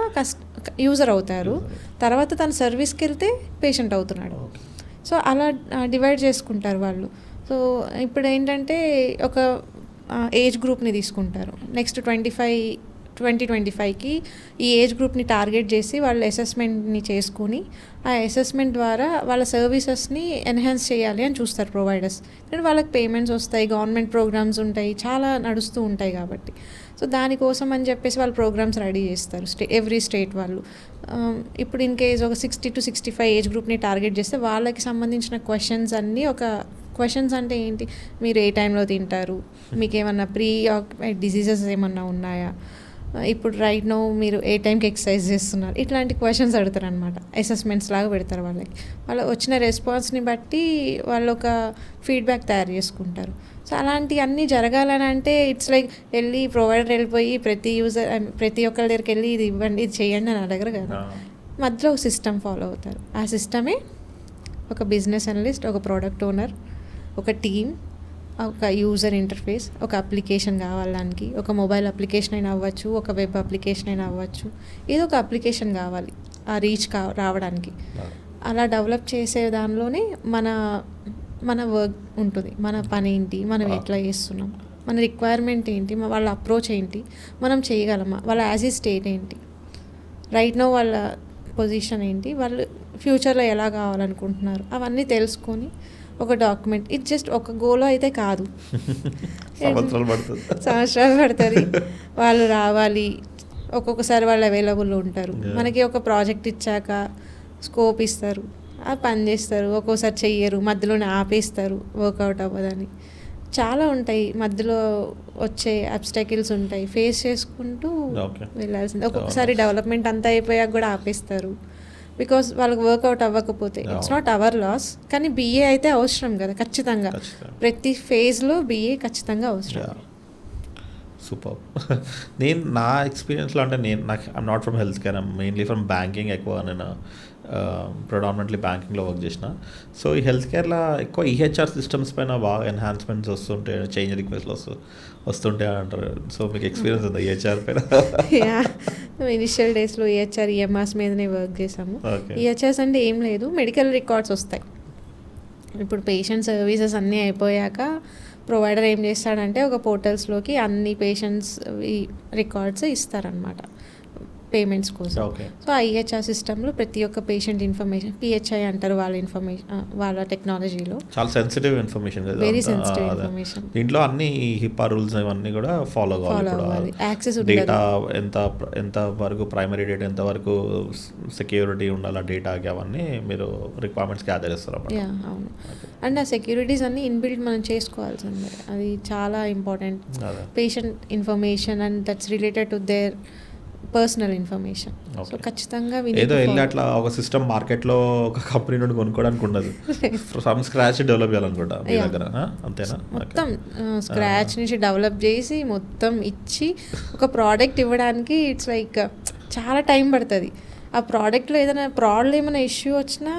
యూజర్ అవుతారు, తర్వాత తన సర్వీస్కి వెళ్తే పేషెంట్ అవుతున్నాడు. సో అలా డివైడ్ చేసుకుంటారు వాళ్ళు. సో ఇప్పుడు ఏంటంటే ఒక ఏజ్ గ్రూప్ని తీసుకుంటారు. నెక్స్ట్ 2025కి ఈ ఏజ్ గ్రూప్ని టార్గెట్ చేసి వాళ్ళు అసెస్మెంట్ని చేసుకుని ఆ అసెస్మెంట్ ద్వారా వాళ్ళ సర్వీసెస్ని ఎన్హాన్స్ చేయాలి అని చూస్తారు ప్రొవైడర్స్. ఎందుకంటే వాళ్ళకి పేమెంట్స్ వస్తాయి, గవర్నమెంట్ ప్రోగ్రామ్స్ ఉంటాయి, చాలా నడుస్తూ ఉంటాయి కాబట్టి. సో దానికోసం అని చెప్పేసి వాళ్ళు ప్రోగ్రామ్స్ రెడీ చేస్తారు ఎవ్రీ స్టేట్ వాళ్ళు. ఇప్పుడు ఇన్ కేస్ ఒక 60 to 65 ఏజ్ గ్రూప్ని టార్గెట్ చేస్తే వాళ్ళకి సంబంధించిన క్వశ్చన్స్ అన్నీ, ఒక క్వశ్చన్స్ అంటే ఏంటి, మీరు ఏ టైంలో తింటారు, మీకు ఏమన్నా ప్రీ ఆక్యుపైడ్ డిసీజెస్ ఏమన్నా ఉన్నాయా, ఇప్పుడు రైట్ నో మీరు ఏ టైంకి ఎక్సర్సైజ్ చేస్తున్నారు, ఇట్లాంటి క్వశ్చన్స్ అడుగుతారు అనమాట. అసెస్మెంట్స్ లాగా పెడతారు వాళ్ళకి. వాళ్ళు వచ్చిన రెస్పాన్స్ని బట్టి వాళ్ళు ఒక ఫీడ్బ్యాక్ తయారు చేసుకుంటారు. సో అలాంటి అన్నీ జరగాలని అంటే ఇట్స్ లైక్ వెళ్ళి ప్రొవైడర్ వెళ్ళిపోయి ప్రతి ఒక్కరి దగ్గరికి వెళ్ళి ఇది ఇవ్వండి, ఇది చేయండి అని అడగరు కదా. మధ్యలో ఒక సిస్టమ్ ఫాలో అవుతారు. ఆ సిస్టమే ఒక బిజినెస్ అనలిస్ట్, ఒక ప్రోడక్ట్ ఓనర్, ఒక టీమ్, ఒక యూజర్ ఇంటర్ఫేస్, ఒక అప్లికేషన్ కావాలి దానికి. ఒక మొబైల్ అప్లికేషన్ అయినా అవ్వచ్చు, ఒక వెబ్ అప్లికేషన్ అయినా అవ్వచ్చు, ఏదో ఒక అప్లికేషన్ కావాలి ఆ రీచ్ రావడానికి. అలా డెవలప్ చేసే దానిలోనే మన వర్క్ ఉంటుంది. మన పని ఏంటి, మనం ఎట్లా చేస్తున్నాం, మన రిక్వైర్మెంట్ ఏంటి, వాళ్ళ అప్రోచ్ ఏంటి, మనం చేయగలమా, వాళ్ళ యాజ్ ఈ స్టేట్ ఏంటి, రైట్ నో వాళ్ళ పొజిషన్ ఏంటి, వాళ్ళు ఫ్యూచర్లో ఎలా కావాలనుకుంటున్నారు, అవన్నీ తెలుసుకొని ఒక డాక్యుమెంట్, ఇది జస్ట్ ఒక గోలో అయితే కాదు, సంవత్సరాలు పడుతుంది. సంవత్సరాలు పడుతుంది. వాళ్ళు రావాలి, ఒక్కొక్కసారి వాళ్ళు అవైలబుల్ ఉంటారు. మనకి ఒక ప్రాజెక్ట్ ఇచ్చాక స్కోప్ ఇస్తారు, ఆ పని చేస్తారు, ఒక్కోసారి చెయ్యరు, మధ్యలోనే ఆపేస్తారు, వర్కౌట్ అవ్వదని. చాలా ఉంటాయి, మధ్యలో వచ్చే అబ్స్టాకిల్స్ ఉంటాయి, ఫేస్ చేసుకుంటూ వెళ్ళాల్సింది. ఒక్కొక్కసారి డెవలప్మెంట్ అంతా అయిపోయాక కూడా ఆపేస్తారు, బికాస్ వాళ్ళకి వర్కౌట్ అవ్వకపోతే. ఇట్స్ నాట్ అవర్ లాస్, కానీ బిఏ అయితే అవసరం కదా ఖచ్చితంగా. ప్రతి ఫేజ్లో బిఏ ఖచ్చితంగా అవసరం. సూపర్. నా ఎక్స్పీరియన్స్లో అంటే I'm not from health care, I'm mainly from banking. ఎక్కువ నేను ప్రొడామినెంట్లీ బ్యాంకింగ్లో వర్క్ చేసిన. సో ఈ హెల్త్ కేర్లో ఎక్కువ ఈహెచ్ఆర్ సిస్టమ్స్ పైన బాగా ఎన్హాన్స్మెంట్స్ వస్తుంటాయి, చేంజ్ రిక్వెస్ట్లు వస్తుంటాయి అంటారు. సో మీకు ఎక్స్పీరియన్స్ ఉందా ఈహెచ్ఆర్ పైన? ఇనిషియల్ డేస్లో ఈహెచ్ఆర్ ఈఎంఆర్స్ మీదనే వర్క్ చేసాము. ఈహెచ్ఆర్స్ అంటే ఏం లేదు, మెడికల్ రికార్డ్స్ వస్తాయి. ఇప్పుడు పేషెంట్ సర్వీసెస్ అన్నీ అయిపోయాక ప్రొవైడర్ ఏం చేస్తాడంటే ఒక పోర్టల్స్లోకి అన్ని పేషెంట్స్ రికార్డ్స్ ఇస్తారనమాట పేమెంట్స్ కోసం. సో ఆ ఈహెచ్ఆర్ సిస్టంలో ప్రతి ఒక్క పేషెంట్ ఇన్ఫర్మేషన్, పిహెచ్ఐ అంటారు వాళ్ళ ఇన్ఫర్మేషన్, వాళ్ళ టెక్నాలజీలో చాలా sensitive information, very sensitive information. దీంట్లో అన్ని హిప్పా రూల్స్ ఇవన్నీ కూడా ఫాలో అవ్వాలి. యాక్సెస్ డేటా ఎంత వరకు, ప్రైమరీ డేటా ఎంత వరకు సెక్యూరిటీ ఉండాలి డేటాకి, అవన్నీ మీరు రిక్వైర్మెంట్స్ గ్యాదర్ చేస్తారు. అవును, అండ్ ఆ సెక్యూరిటీస్ అన్ని ఇన్బిల్ట్ మనం చేసుకోవాల్సిందే, అది చాలా important. Patient information and that's related to their personal information. So ఖచ్చితంగా ఏదో వెళ్ళి అట్లా ఒక సిస్టమ్ మార్కెట్లో ఒక కంపెనీ నుండి కొనుక్కోవడానికి ఉండదు, ఫ్రమ్ స్క్రాచ్ డెవలప్ చేయాలనుకుంటా మీ దగ్గర, అంతేనా? మొత్తం స్క్రాచ్ నుంచి డెవలప్ చేసి మొత్తం ఇచ్చి ఒక ప్రోడక్ట్ ఇవ్వడానికి ఇట్స్ లైక్ చాలా టైం పడుతుంది. ఆ ప్రోడక్ట్లో ఏదైనా ఏమైనా ఇష్యూ వచ్చినా,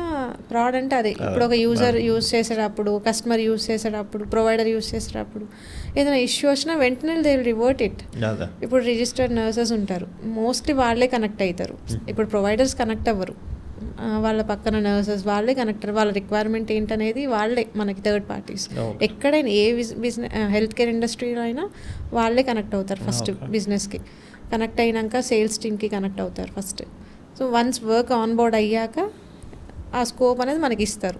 ప్రాడ్ అంటే అదే, ఇప్పుడు ఒక యూజర్ యూజ్ చేసేటప్పుడు, కస్టమర్ యూజ్ చేసేటప్పుడు, ప్రొవైడర్ యూజ్ చేసేటప్పుడు ఏదైనా ఇష్యూ వచ్చినా వెంటనే దే విల్ రివర్ట్ ఇట్. ఇప్పుడు రిజిస్టర్డ్ నర్సెస్ ఉంటారు, మోస్ట్లీ వాళ్ళే కనెక్ట్ అవుతారు. ఇప్పుడు ప్రొవైడర్స్ కనెక్ట్ అవ్వరు, వాళ్ళ పక్కన నర్సెస్ వాళ్ళే కనెక్ట్, వాళ్ళ రిక్వైర్మెంట్ ఏంటనేది వాళ్ళే, మనకి థర్డ్ పార్టీస్. ఎక్కడైనా ఏ బిజినెస్ హెల్త్ కేర్ ఇండస్ట్రీలో అయినా వాళ్ళే కనెక్ట్ అవుతారు. ఫస్ట్ బిజినెస్కి కనెక్ట్ అయినాక సేల్స్ టీమ్కి కనెక్ట్ అవుతారు first. So once work on board అయ్యాక ఆ స్కోప్ అనేది మనకి ఇస్తారు.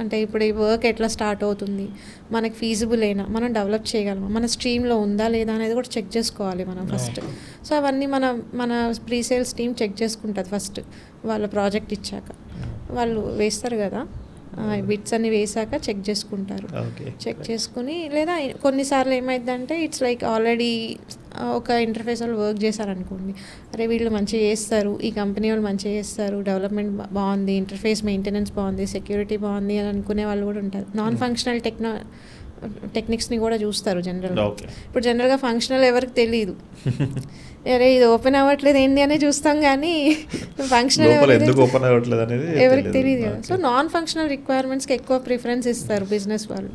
అంటే ఇప్పుడు ఈ వర్క్ ఎట్లా స్టార్ట్ అవుతుంది, మనకి ఫీజిబుల్ అయినా, మనం డెవలప్ చేయగలమా, మన స్ట్రీమ్లో ఉందా లేదా అనేది కూడా చెక్ చేసుకోవాలి మనం ఫస్ట్. సో అవన్నీ మన ప్రీ సేల్స్ టీమ్ చెక్ చేసుకుంటుంది ఫస్ట్. వాళ్ళ ప్రాజెక్ట్ ఇచ్చాక వాళ్ళు వేస్తారు కదా, బిట్స్ అన్ని వేసాక చెక్ చేసుకుంటారు. చెక్ చేసుకుని, లేదా కొన్నిసార్లు ఏమైందంటే ఇట్స్ లైక్ ఆల్రెడీ ఒక ఇంటర్ఫేస్ వాళ్ళు వర్క్ చేశారనుకోండి, అరే వీళ్ళు మంచిగా చేస్తారు, ఈ కంపెనీ వాళ్ళు మంచిగా చేస్తారు, డెవలప్మెంట్ బాగుంది, ఇంటర్ఫేస్ మెయింటెనెన్స్ బాగుంది, సెక్యూరిటీ బాగుంది అని అనుకునే వాళ్ళు కూడా ఉంటారు. నాన్ ఫంక్షనల్ టెక్నిక్స్ని కూడా చూస్తారు జనరల్గా. ఇప్పుడు జనరల్గా ఫంక్షనల్ ఎవరికి తెలియదు, అరే ఇది ఓపెన్ అవ్వట్లేదు ఏంటి అని చూస్తాం, కానీ ఫంక్షనల్ ఎవరికి తెలియదు కదా. సో నాన్ ఫంక్షనల్ రిక్వైర్మెంట్స్కి ఎక్కువ ప్రిఫరెన్స్ ఇస్తారు బిజినెస్ వాళ్ళు.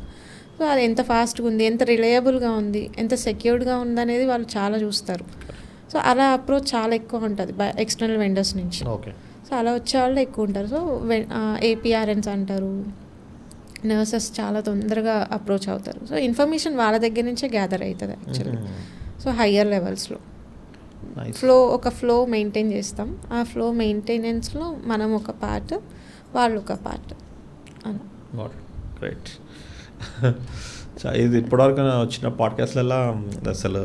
సో అది ఎంత ఫాస్ట్గా ఉంది, ఎంత రిలయబుల్గా ఉంది, ఎంత సెక్యూర్డ్గా ఉంది అనేది వాళ్ళు చాలా చూస్తారు. సో అలా అప్రోచ్ చాలా ఎక్కువ ఉంటుంది ఎక్స్టర్నల్ వెండర్స్ నుంచి. సో అలా వచ్చే వాళ్ళు ఎక్కువ ఉంటారు. సో ఏపీఆర్ఎన్స్ అంటారు, నర్సెస్ చాలా తొందరగా అప్రోచ్ అవుతారు. సో ఇన్ఫర్మేషన్ వాళ్ళ దగ్గర నుంచే గ్యాదర్ అవుతుంది యాక్చువల్లీ. సో హయ్యర్ లెవెల్స్లో ఒక ఫ్లో మెయింటైన్ చేస్తాం. ఆ ఫ్లో మెయింటెనెన్స్లో మనం ఒక పార్ట్, వాళ్ళు ఒక పార్ట్ అలా. రైట్. ఇది ఇప్పటివరకు వచ్చిన పాడ్కాస్ట్లలో అసలు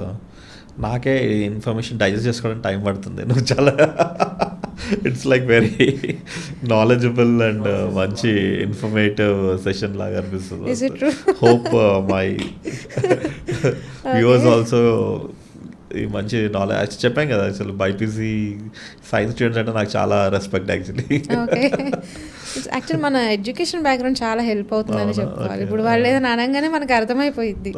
నాకే ఇన్ఫర్మేషన్ డైజెస్ట్ చేసుకోవడానికి టైం పడుతుంది. నువ్వు చాలా it's like very knowledgeable and మంచి ఇన్ఫర్మేటివ్ సెషన్ లాగా అనిపిస్తుంది. హోప్ మై వ్యూవర్స్ ఆల్సో ఈ మంచి నాలెడ్జ్. చెప్పాం కదా అసలు బైపీసీ సైన్స్ స్టూడెంట్స్ అంటే నాకు చాలా రెస్పెక్ట్ యాక్చువల్లీ. యాక్చువల్లీ మన ఎడ్యుకేషన్ బ్యాక్గ్రౌండ్ చాలా హెల్ప్ అవుతుందని చెప్పుకోవాలి. ఇప్పుడు వాళ్ళు ఏదైనా అనగానే మనకు అర్థమైపోయింది.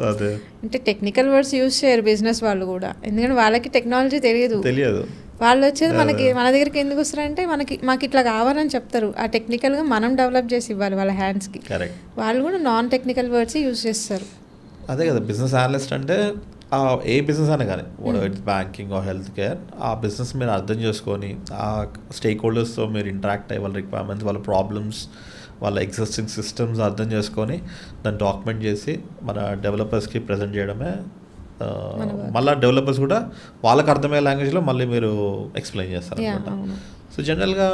అంటే టెక్నికల్ వర్డ్స్ యూజ్ చేయరు బిజినెస్ వాళ్ళు కూడా, ఎందుకంటే వాళ్ళకి టెక్నాలజీ తెలియదు. వాళ్ళు వచ్చేది మన దగ్గరికి ఎందుకు వస్తారంటే మాకు ఇట్లా కావాలని చెప్తారు. ఆ టెక్నికల్గా మనం డెవలప్ చేసి ఇవ్వాలి వాళ్ళ హ్యాండ్స్కి. వాళ్ళు కూడా నాన్ టెక్నికల్ వర్డ్స్ యూజ్ చేస్తారు. అదే కదా బిజినెస్ అనలిస్ట్ అంటే. ఏ బిజినెస్ అయినా కానీ, it's banking or health care, ఆ బిజినెస్ మీరు అర్థం చేసుకొని ఆ స్టేక్ హోల్డర్స్తో మీరు ఇంటరాక్ట్ అయ్యి వాళ్ళ రిక్వైర్మెంట్స్, వాళ్ళ ప్రాబ్లమ్స్, వాళ్ళ ఎగ్జిస్టింగ్ సిస్టమ్స్ అర్థం చేసుకొని దాన్ని డాక్యుమెంట్ చేసి మన డెవలపర్స్కి ప్రజెంట్ చేయడమే. మళ్ళీ డెవలపర్స్ కూడా వాళ్ళకి అర్థమయ్యే లాంగ్వేజ్లో మళ్ళీ మీరు ఎక్స్ప్లెయిన్ చేస్తారు అనమాట. సో జనరల్గా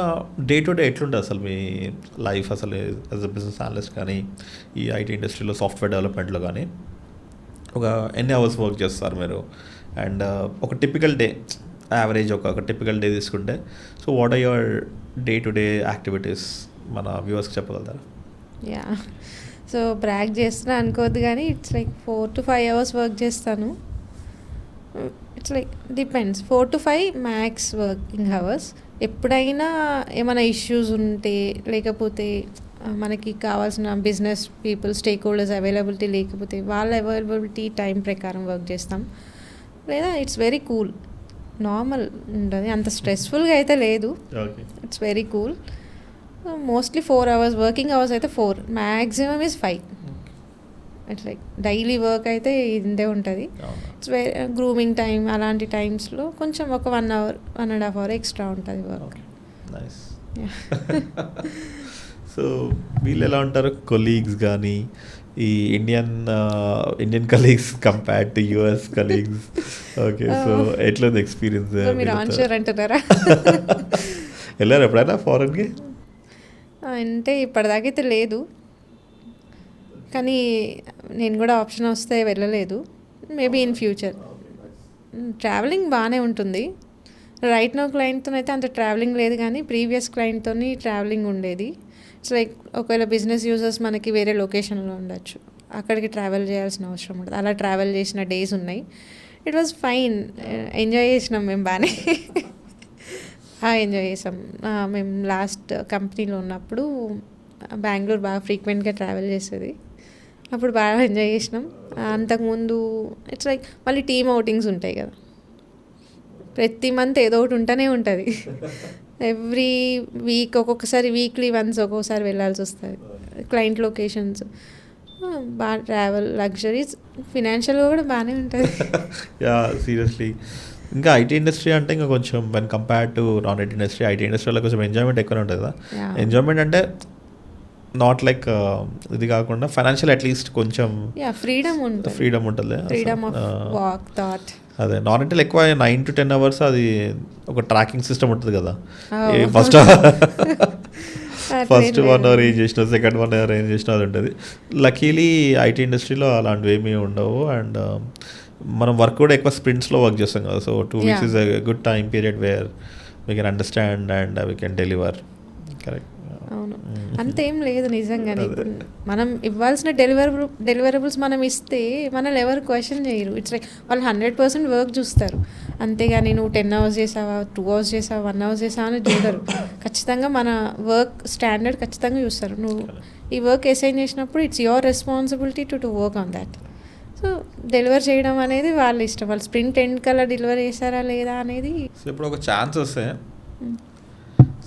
డే టు డే ఎట్లుంటుంది అసలు మీ లైఫ్ అసలు యాజ్ అ బిజినెస్ అనలిస్ట్ కానీ ఈ ఐటీ ఇండస్ట్రీలో సాఫ్ట్వేర్ డెవలప్మెంట్లో కానీ ఒక ఎన్ని అవర్స్ వర్క్ చేస్తారు మీరు అండ్ ఒక టిపికల్ డే యావరేజ్ ఒక టిపికల్ డే తీసుకుంటే so what are your day to day activities మన వ్యూవర్స్కి చెప్పగలుగుతారా? యా, సో బ్రాక్ చేస్తున్నా అనుకోవద్దు కానీ it's like 4 to 5 hours work చేస్తాను. It's like depends, 4 to 5 max working hours. ఎప్పుడైనా ఏమైనా ఇష్యూస్ ఉంటే లేకపోతే మనకి కావాల్సిన business people stakeholders availability లేకపోతే వాళ్ళ అవైలబిలిటీ టైం ప్రకారం వర్క్ చేస్తాం. లేదా ఇట్స్ వెరీ కూల్, నార్మల్ ఉంటుంది, అంత స్ట్రెస్ఫుల్గా అయితే లేదు. It's very cool. Mostly 4 hours working hours అయితే 4, maximum is 5. It's like daily work అయితే ఇంతే ఉంటుంది. ఇట్స్ వెరీ గ్రూమింగ్ టైం అలాంటి టైమ్స్లో కొంచెం ఒక 1 hour 1.5 hour ఎక్స్ట్రా ఉంటుంది వర్క్. నైస్. సో వీళ్ళు ఎలా ఉంటారు కొలీగ్స్ కానీ ఈ Indian colleagues compared to US colleagues? Okay, so ఎట్లా ఎక్స్పీరియన్స్? మీరు ఆన్సర్ అంటున్నారా? వెళ్ళారు ఎప్పుడైనా ఫారెన్కి? అంటే ఇప్పటిదాకైతే లేదు, కానీ నేను కూడా ఆప్షన్ వస్తే వెళ్ళలేదు. Maybe in future. ట్రావెలింగ్ బాగానే ఉంటుంది. రైట్ నో క్లయింట్తో అయితే అంత ట్రావెలింగ్ లేదు, కానీ ప్రీవియస్ క్లయింట్తో ట్రావెలింగ్ ఉండేది. ఇట్స్ లైక్ ఒకవేళ బిజినెస్ యూజర్స్ మనకి వేరే లొకేషన్లో ఉండొచ్చు, అక్కడికి ట్రావెల్ చేయాల్సిన అవసరం ఉండదు. అలా ట్రావెల్ చేసిన డేస్ ఉన్నాయి. ఇట్ వాజ్ ఫైన్, ఎంజాయ్ చేసినాం మేము బాగానే. ఎంజాయ్ చేసాం. మేము లాస్ట్ కంపెనీలో ఉన్నప్పుడు బెంగళూరు బాగా ఫ్రీక్వెంట్గా ట్రావెల్ చేసేది, అప్పుడు బాగా ఎంజాయ్ చేసినాం. అంతకుముందు ఇట్స్ లైక్ మళ్ళీ టీమ్ అవుటింగ్స్ ఉంటాయి కదా, ప్రతి మంత్ ఏదో ఒకటి ఉంటూనే ఉంటుంది. ఎవ్రీ వీక్, ఒక్కొక్కసారి వీక్లీ వన్స్ ఒక్కొక్కసారి వెళ్ళాల్సి వస్తుంది క్లయింట్ లొకేషన్స్. బాగా ట్రావెల్, లగ్జరీస్, ఫినాన్షియల్గా కూడా బాగానే ఉంటుంది. Yeah, seriously. ఇంకా ఐటీ ఇండస్ట్రీ అంటే ఇంకా కొంచెం when compared to non IT industry, IT ఇండస్ట్రీలో కొంచెం ఎంజాయ్మెంట్ ఎక్కువ ఉంటుంది కదా. ఎంజాయ్మెంట్ అంటే నాట్ లైక్ ఇది కాకుండా ఫైనాన్షియల్ అట్లీస్ట్ కొంచెం ఫ్రీడమ్ ఉంటుంది. Freedom of walk, thought. అదే నాన్ ఐటీలో ఎక్కువ 9 to 10 hours అది ఒక ట్రాకింగ్ సిస్టమ్ ఉంటుంది కదా. ఫస్ట్ 1 hour ఏం చేసినా, సెకండ్ 1 hour ఏం చేసినా అది ఉంటుంది. లక్కీలీ ఐటీ ఇండస్ట్రీలో అలాంటివి ఏమీ ఉండవు. అండ్ మనం వర్క్ కూడా ఎక్కువ స్ప్రింట్స్లో వర్క్ చేస్తాం కదా. So 2 weeks is a good time period where we can understand and we can deliver. Correct. అవును, అంతేం లేదు నిజంగానే. ఇప్పుడు మనం ఇవ్వాల్సిన డెలివరబుల్స్ మనం ఇస్తే మనల్ని ఎవరు క్వశ్చన్ చేయరు. ఇట్స్ లైక్ వాళ్ళు 100% వర్క్ చూస్తారు, అంతేగాని నువ్వు 10 hours చేసావా, 2 hours చేసావా, 1 hour చేసావా అని చూడరు. ఖచ్చితంగా మన వర్క్ స్టాండర్డ్ ఖచ్చితంగా చూస్తారు. నువ్వు ఈ వర్క్ అసైన్ చేసినప్పుడు it's your responsibility to work on that. So deliver చేయడం అనేది వాళ్ళ ఇష్టం. వాళ్ళు స్ప్రింట్ ఎండ్ కల్లా డెలివర్ చేశారా లేదా అనేది. సో ఇప్పుడు ఒక ఛాన్స్ వస్తే,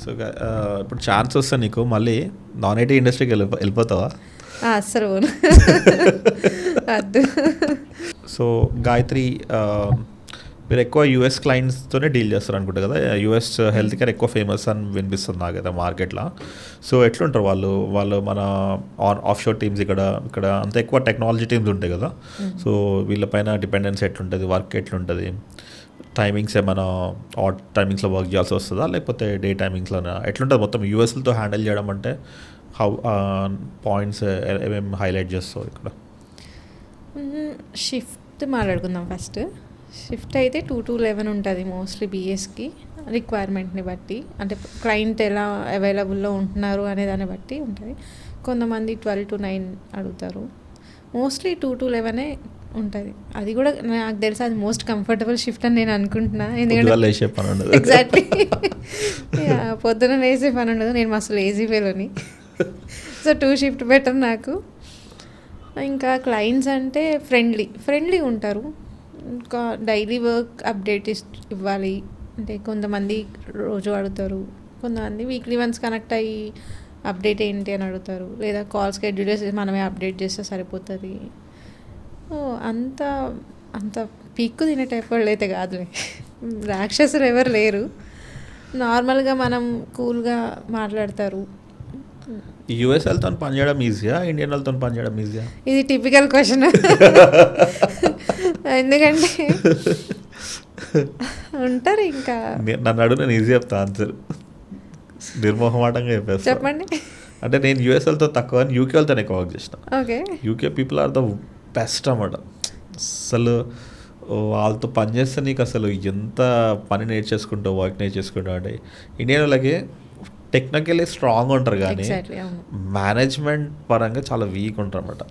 సో ఇప్పుడు ఛాన్స్ వస్తే నీకు మళ్ళీ నాన్ ఐటీ ఇండస్ట్రీకి వెళ్ళిపోతావా? అసలు వద్దు. సో గాయత్రి, మీరు ఎక్కువ యూఎస్ క్లయింట్స్తోనే డీల్ చేస్తారు అనుకుంటా కదా. యూఎస్ హెల్త్ కేర్ ఎక్కువ ఫేమస్ అని వినిపిస్తుంది నాకు కదా మార్కెట్లో. సో ఎట్లుంటారు వాళ్ళు మన ఆఫ్ షోర్ టీమ్స్ ఇక్కడ అంత ఎక్కువ టెక్నాలజీ టీమ్స్ ఉంటాయి కదా. సో వీళ్ళపైన డిపెండెన్స్ ఎట్లుంటుంది, వర్క్ ఎట్లుంటుంది, టైమింగ్స్ ఏమైనా ఆడ్ టైమింగ్స్లో వర్క్ చేయాల్సి వస్తుందా లేకపోతే డే టైమింగ్స్లోనే ఎట్లుంటుంది మొత్తం యూఎస్లతో హ్యాండిల్ చేయడం? అంటే హౌ పాయింట్స్ ఏమేమి హైలైట్ చేస్తావు ఇక్కడ? షిఫ్ట్ మాట్లాడుకుందాం ఫస్ట్. షిఫ్ట్ అయితే 2 to 11 ఉంటుంది మోస్ట్లీ బీఎస్కి, రిక్వైర్మెంట్ని బట్టి. అంటే క్లయింట్ ఎలా అవైలబుల్లో ఉంటున్నారు అనే దాన్ని బట్టి ఉంటుంది. కొంతమంది 12 to 9 అడుగుతారు. మోస్ట్లీ 2 to 11 ఉంటుంది. అది కూడా నాకు తెలిసి అది మోస్ట్ కంఫర్టబుల్ షిఫ్ట్ అని నేను అనుకుంటున్నా. ఎందుకంటే ఎగ్జాక్ట్లీ పొద్దున లేసే పని ఉండదు. నేను మస్తు లేజీ ఫెలోని. సో 2 shift బెటర్ నాకు. ఇంకా క్లయింట్స్ అంటే ఫ్రెండ్లీ ఉంటారు. ఇంకా డైలీ వర్క్ అప్డేట్ ఇవ్వాలి అంటే కొంతమంది రోజు అడుగుతారు, కొంతమంది వీక్లీ వన్స్ కనెక్ట్ అయ్యి అప్డేట్ ఏంటి అని అడుగుతారు, లేదా కాల్ షెడ్యూల్ చేసి మనమే అప్డేట్ చేస్తే సరిపోతుంది. అంత పీక్కు తినే టైప్ వాళ్ళు అయితే కాదులే, రాక్షసులు ఎవరు లేరు. నార్మల్గా మనం కూల్గా మాట్లాడతారు. యూఎస్ వాళ్ళతో పనిచేయడం ఈజీయా, ఇండియన్ వాళ్ళతో పనిచేయడం ఈజీయా? ఇది టిపికల్ క్వశ్చన్. ఎందుకంటే ఉంటారు ఇంకా నన్ను అడుగు, నేను ఈజీ చెప్తా ఆన్సర్. నిర్మోహమాటంగా చెప్పేస్తా. చెప్పండి. అంటే నేను యూఎస్ఎల్తో తక్కువ కానీ యూకే వాళ్ళతో ఎక్కువ వర్క్ చేసిన. Okay. UK people are the best అన్నమాట. అసలు వాళ్ళతో పని చేస్తే నీకు అసలు ఎంత పని నేర్చేసుకుంటావు, వర్క్ నేర్చేసుకుంటావు. అంటే ఇండియన్ వాళ్ళకి టెక్నికల్లీ స్ట్రాంగ్ ఉంటారు కానీ ఎగ్జాక్ట్లీ, అవును. మేనేజ్మెంట్ పరంగా చాలా వీక్ ఉంటారు అనమాట.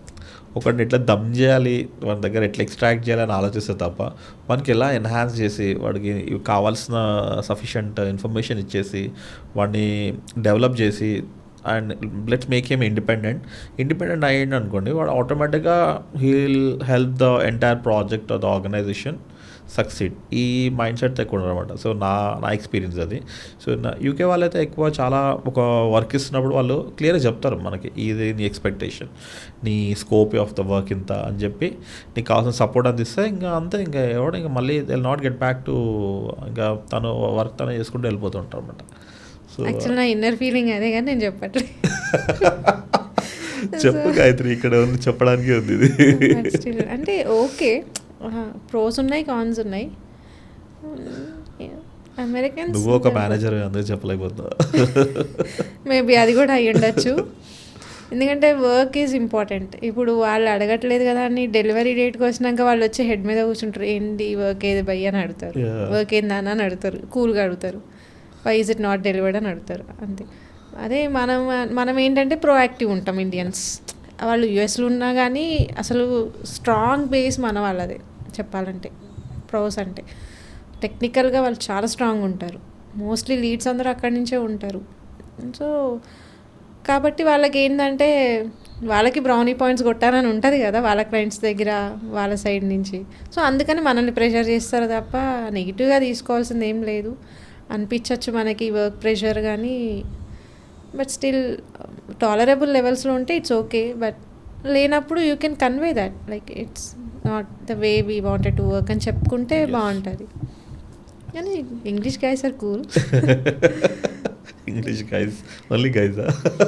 ఒకటిని ఎట్లా దమ్ చేయాలి, వాడి దగ్గర ఎట్లా ఎక్స్ట్రాక్ట్ చేయాలని ఆలోచిస్తే తప్ప వానికి ఎలా ఎన్హాన్స్ చేసి వాడికి కావాల్సిన సఫిషియంట్ ఇన్ఫర్మేషన్ ఇచ్చేసి వాడిని డెవలప్ చేసి and let's make him independent అయ్యింది అనుకోండి, వాడు ఆటోమేటిక్గా heal help the entire project or the organisation succeed. ఈ మైండ్ సెట్ ఎక్కువ అనమాట. సో నా ఎక్స్పీరియన్స్ అది. సో యూకే వాళ్ళైతే ఎక్కువ చాలా ఒక వర్క్ ఇస్తున్నప్పుడు వాళ్ళు క్లియర్గా చెప్తారు మనకి, ఇది నీ ఎక్స్పెక్టేషన్, నీ స్కోప్ ఆఫ్ ద వర్క్ ఇంత అని చెప్పి నీకు కావాల్సిన సపోర్ట్ అందిస్తే ఇంకా అంతే. ఇంకా ఎవడు ఇంకా మళ్ళీ they will not get back to, ఇంకా తను వర్క్ తనే చేసుకుంటూ వెళ్ళిపోతుంటారు అనమాట. సో యాక్చువల్ నా ఇన్నర్ ఫీలింగ్ అదే, కానీ నేను చెప్పట్లేదు. చెప్పు గాయత్రి, ఇక్కడ ఉంది చెప్పడానికి ఉంది ఇది. అంటే ఓకే, ప్రోస్ ఉన్నాయి, కాన్స్ ఉన్నాయి. అమెరికన్స్ నువ్వు ఒక మేనేజర్ అందుకు చెప్పలేకపోతున్నా. మేబీ అది కూడా అయ్యి ఉండొచ్చు. ఎందుకంటే వర్క్ ఈజ్ ఇంపార్టెంట్. ఇప్పుడు వాళ్ళు అడగట్లేదు కదా అని డెలివరీ డేట్కి వచ్చినాక వాళ్ళు వచ్చి హెడ్ మీద కూర్చుంటారు, ఏంటి వర్క్ ఏది భయ్య అని అడుగుతారు, వర్క్ ఏందా అని అడుగుతారు, కూల్గా అడుగుతారు, why is it not delivered అని అడుగుతారు, అంతే. అదే మనం ఏంటంటే ప్రోయాక్టివ్ ఉంటాం ఇండియన్స్. వాళ్ళు యూఎస్లో ఉన్నా కానీ అసలు స్ట్రాంగ్ బేస్ మన వాళ్ళదే చెప్పాలంటే. ప్రోస్ అంటే టెక్నికల్గా వాళ్ళు చాలా స్ట్రాంగ్ ఉంటారు. మోస్ట్లీ లీడ్స్ అందరూ అక్కడి నుంచే ఉంటారు. సో కాబట్టి వాళ్ళకి ఏంటంటే వాళ్ళకి బ్రౌనీ పాయింట్స్ కొట్టాలని ఉంటుంది కదా వాళ్ళ క్లయింట్స్ దగ్గర, వాళ్ళ సైడ్ నుంచి. సో అందుకని మనల్ని ప్రెషర్ చేస్తారు తప్ప నెగిటివ్గా తీసుకోవాల్సింది ఏం లేదు. అనిపించవచ్చు మనకి వర్క్ ప్రెషర్, కానీ బట్ స్టిల్ టాలరబుల్ లెవెల్స్లో ఉంటే ఇట్స్ ఓకే. బట్ లేనప్పుడు you can convey that like it's not the way we wanted to work అని చెప్పుకుంటే బాగుంటుంది. కానీ English guys are cool. English guys only guys?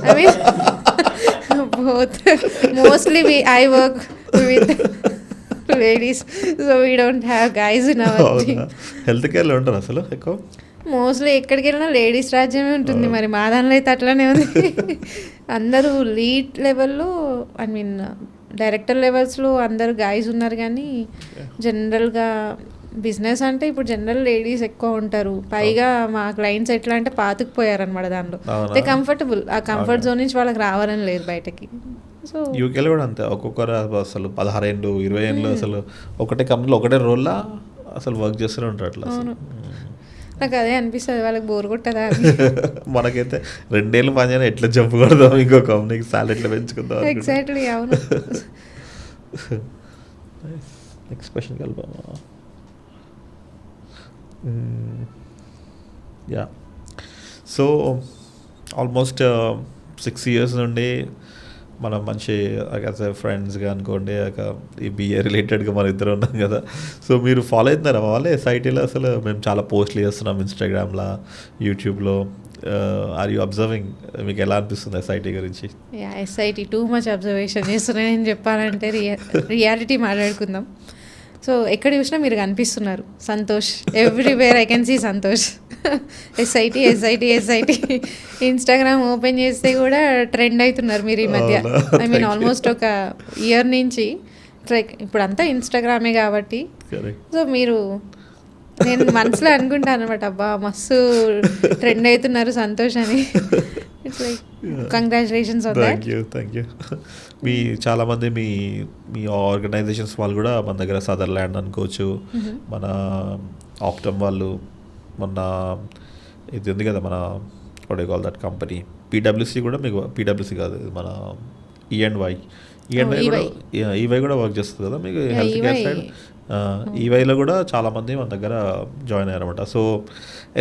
I mean both. Mostly I work with ladies, so we don't have guys in our team. Health కేర్లో ఉంటారు అసలు ఎక్కువ? Mostly ఎక్కడికి వెళ్ళినా లేడీస్ రాజ్యమే ఉంటుంది. మరి మా దానిలో అయితే అట్లానే ఉంది. అందరూ లీడ్ లెవెల్లో, ఐ మీన్ డైరెక్టర్ లెవెల్స్లో అందరూ గాయస్ ఉన్నారు, కానీ జనరల్గా బిజినెస్ అంటే ఇప్పుడు జనరల్ లేడీస్ ఎక్కువ ఉంటారు. పైగా మా క్లయింట్స్ ఎట్లా అంటే పాతుకుపోయారనమాట దానిలో. అంటే కంఫర్టబుల్, ఆ కంఫర్ట్ జోన్ నుంచి వాళ్ళకి రావాలని లేదు బయటకి. సో యూకేలో కూడా అంతే, ఒక్కొక్కరు అసలు 16 ఏళ్ళు 20 ఏళ్ళు అసలు ఒకటే కంపెనీలో ఒకటే రోల్లో అసలు వర్క్ చేస్తూనే ఉంటారు అట్లా. నాకు అదే అనిపిస్తుంది, వాళ్ళకి బోర్ కొట్టదా. మనకైతే 2 ఏళ్ళు పని చేయని ఎట్లా జంప్ కొడదాం ఇంకో కంపెనీకి, సాలరీ ఎట్లా పెంచుకుందాం. ఎగ్జాక్ట్లీ, అవును. నెక్స్ట్ క్వశ్చన్ వెళ్దామా? యా, సో ఆల్మోస్ట్ 6 years నుండి మనం మంచి ఫ్రెండ్స్గా అనుకోండి, ఈ బిఏ రిలేటెడ్గా మన ఇద్దరు ఉన్నాం కదా. సో మీరు ఫాలో అవుతున్నారా వాళ్ళే ఎస్ఐటీలో? అసలు మేము చాలా పోస్ట్లు చేస్తున్నాం ఇన్స్టాగ్రామ్లో, యూట్యూబ్లో. Are you observing? మీకు ఎలా అనిపిస్తుంది ఎస్ఐటీ గురించి? ఎస్ఐటీ టూ మచ్ అబ్జర్వేషన్ చేస్తున్నానని చెప్పాలంటే రియాలిటీ మాట్లాడుకుందాం. సో ఎక్కడ చూసినా మీరు కనిపిస్తున్నారు, Santosh. Everywhere I can see Santosh. SIT SIT SIT. Instagram open చేస్తే కూడా ట్రెండ్ అవుతున్నారు మీరు ఈ మధ్య. ఐ మీన్ ఆల్మోస్ట్ ఒక ఇయర్ నుంచి లైక్ ఇప్పుడు అంతా ఇన్స్టాగ్రామే కాబట్టి. సో మీరు, నేను మనసులో అనుకుంటాను అనమాట, అబ్బా మస్తు ట్రెండ్ అవుతున్నారు సంతోష్ అని. It's like congratulations on that. Thank you. మీ చాలామంది మీ ఆర్గనైజేషన్స్ వాళ్ళు కూడా మన దగ్గర సదర్లాండ్ అనుకోవచ్చు, మన ఆప్టమ్ వాళ్ళు, మొన్న ఇది ఉంది కదా మన what you call that company, పీడబ్ల్యూసీ కూడా, మీకు పీడబ్ల్యూసీ కాదు మన ఈఎన్వై కూడా వర్క్ చేస్తుంది కదా మీకు హెల్త్ కేర్ సైడ్. ఈవైలో కూడా చాలామంది మన దగ్గర జాయిన్ అయ్యారన్నమాట. So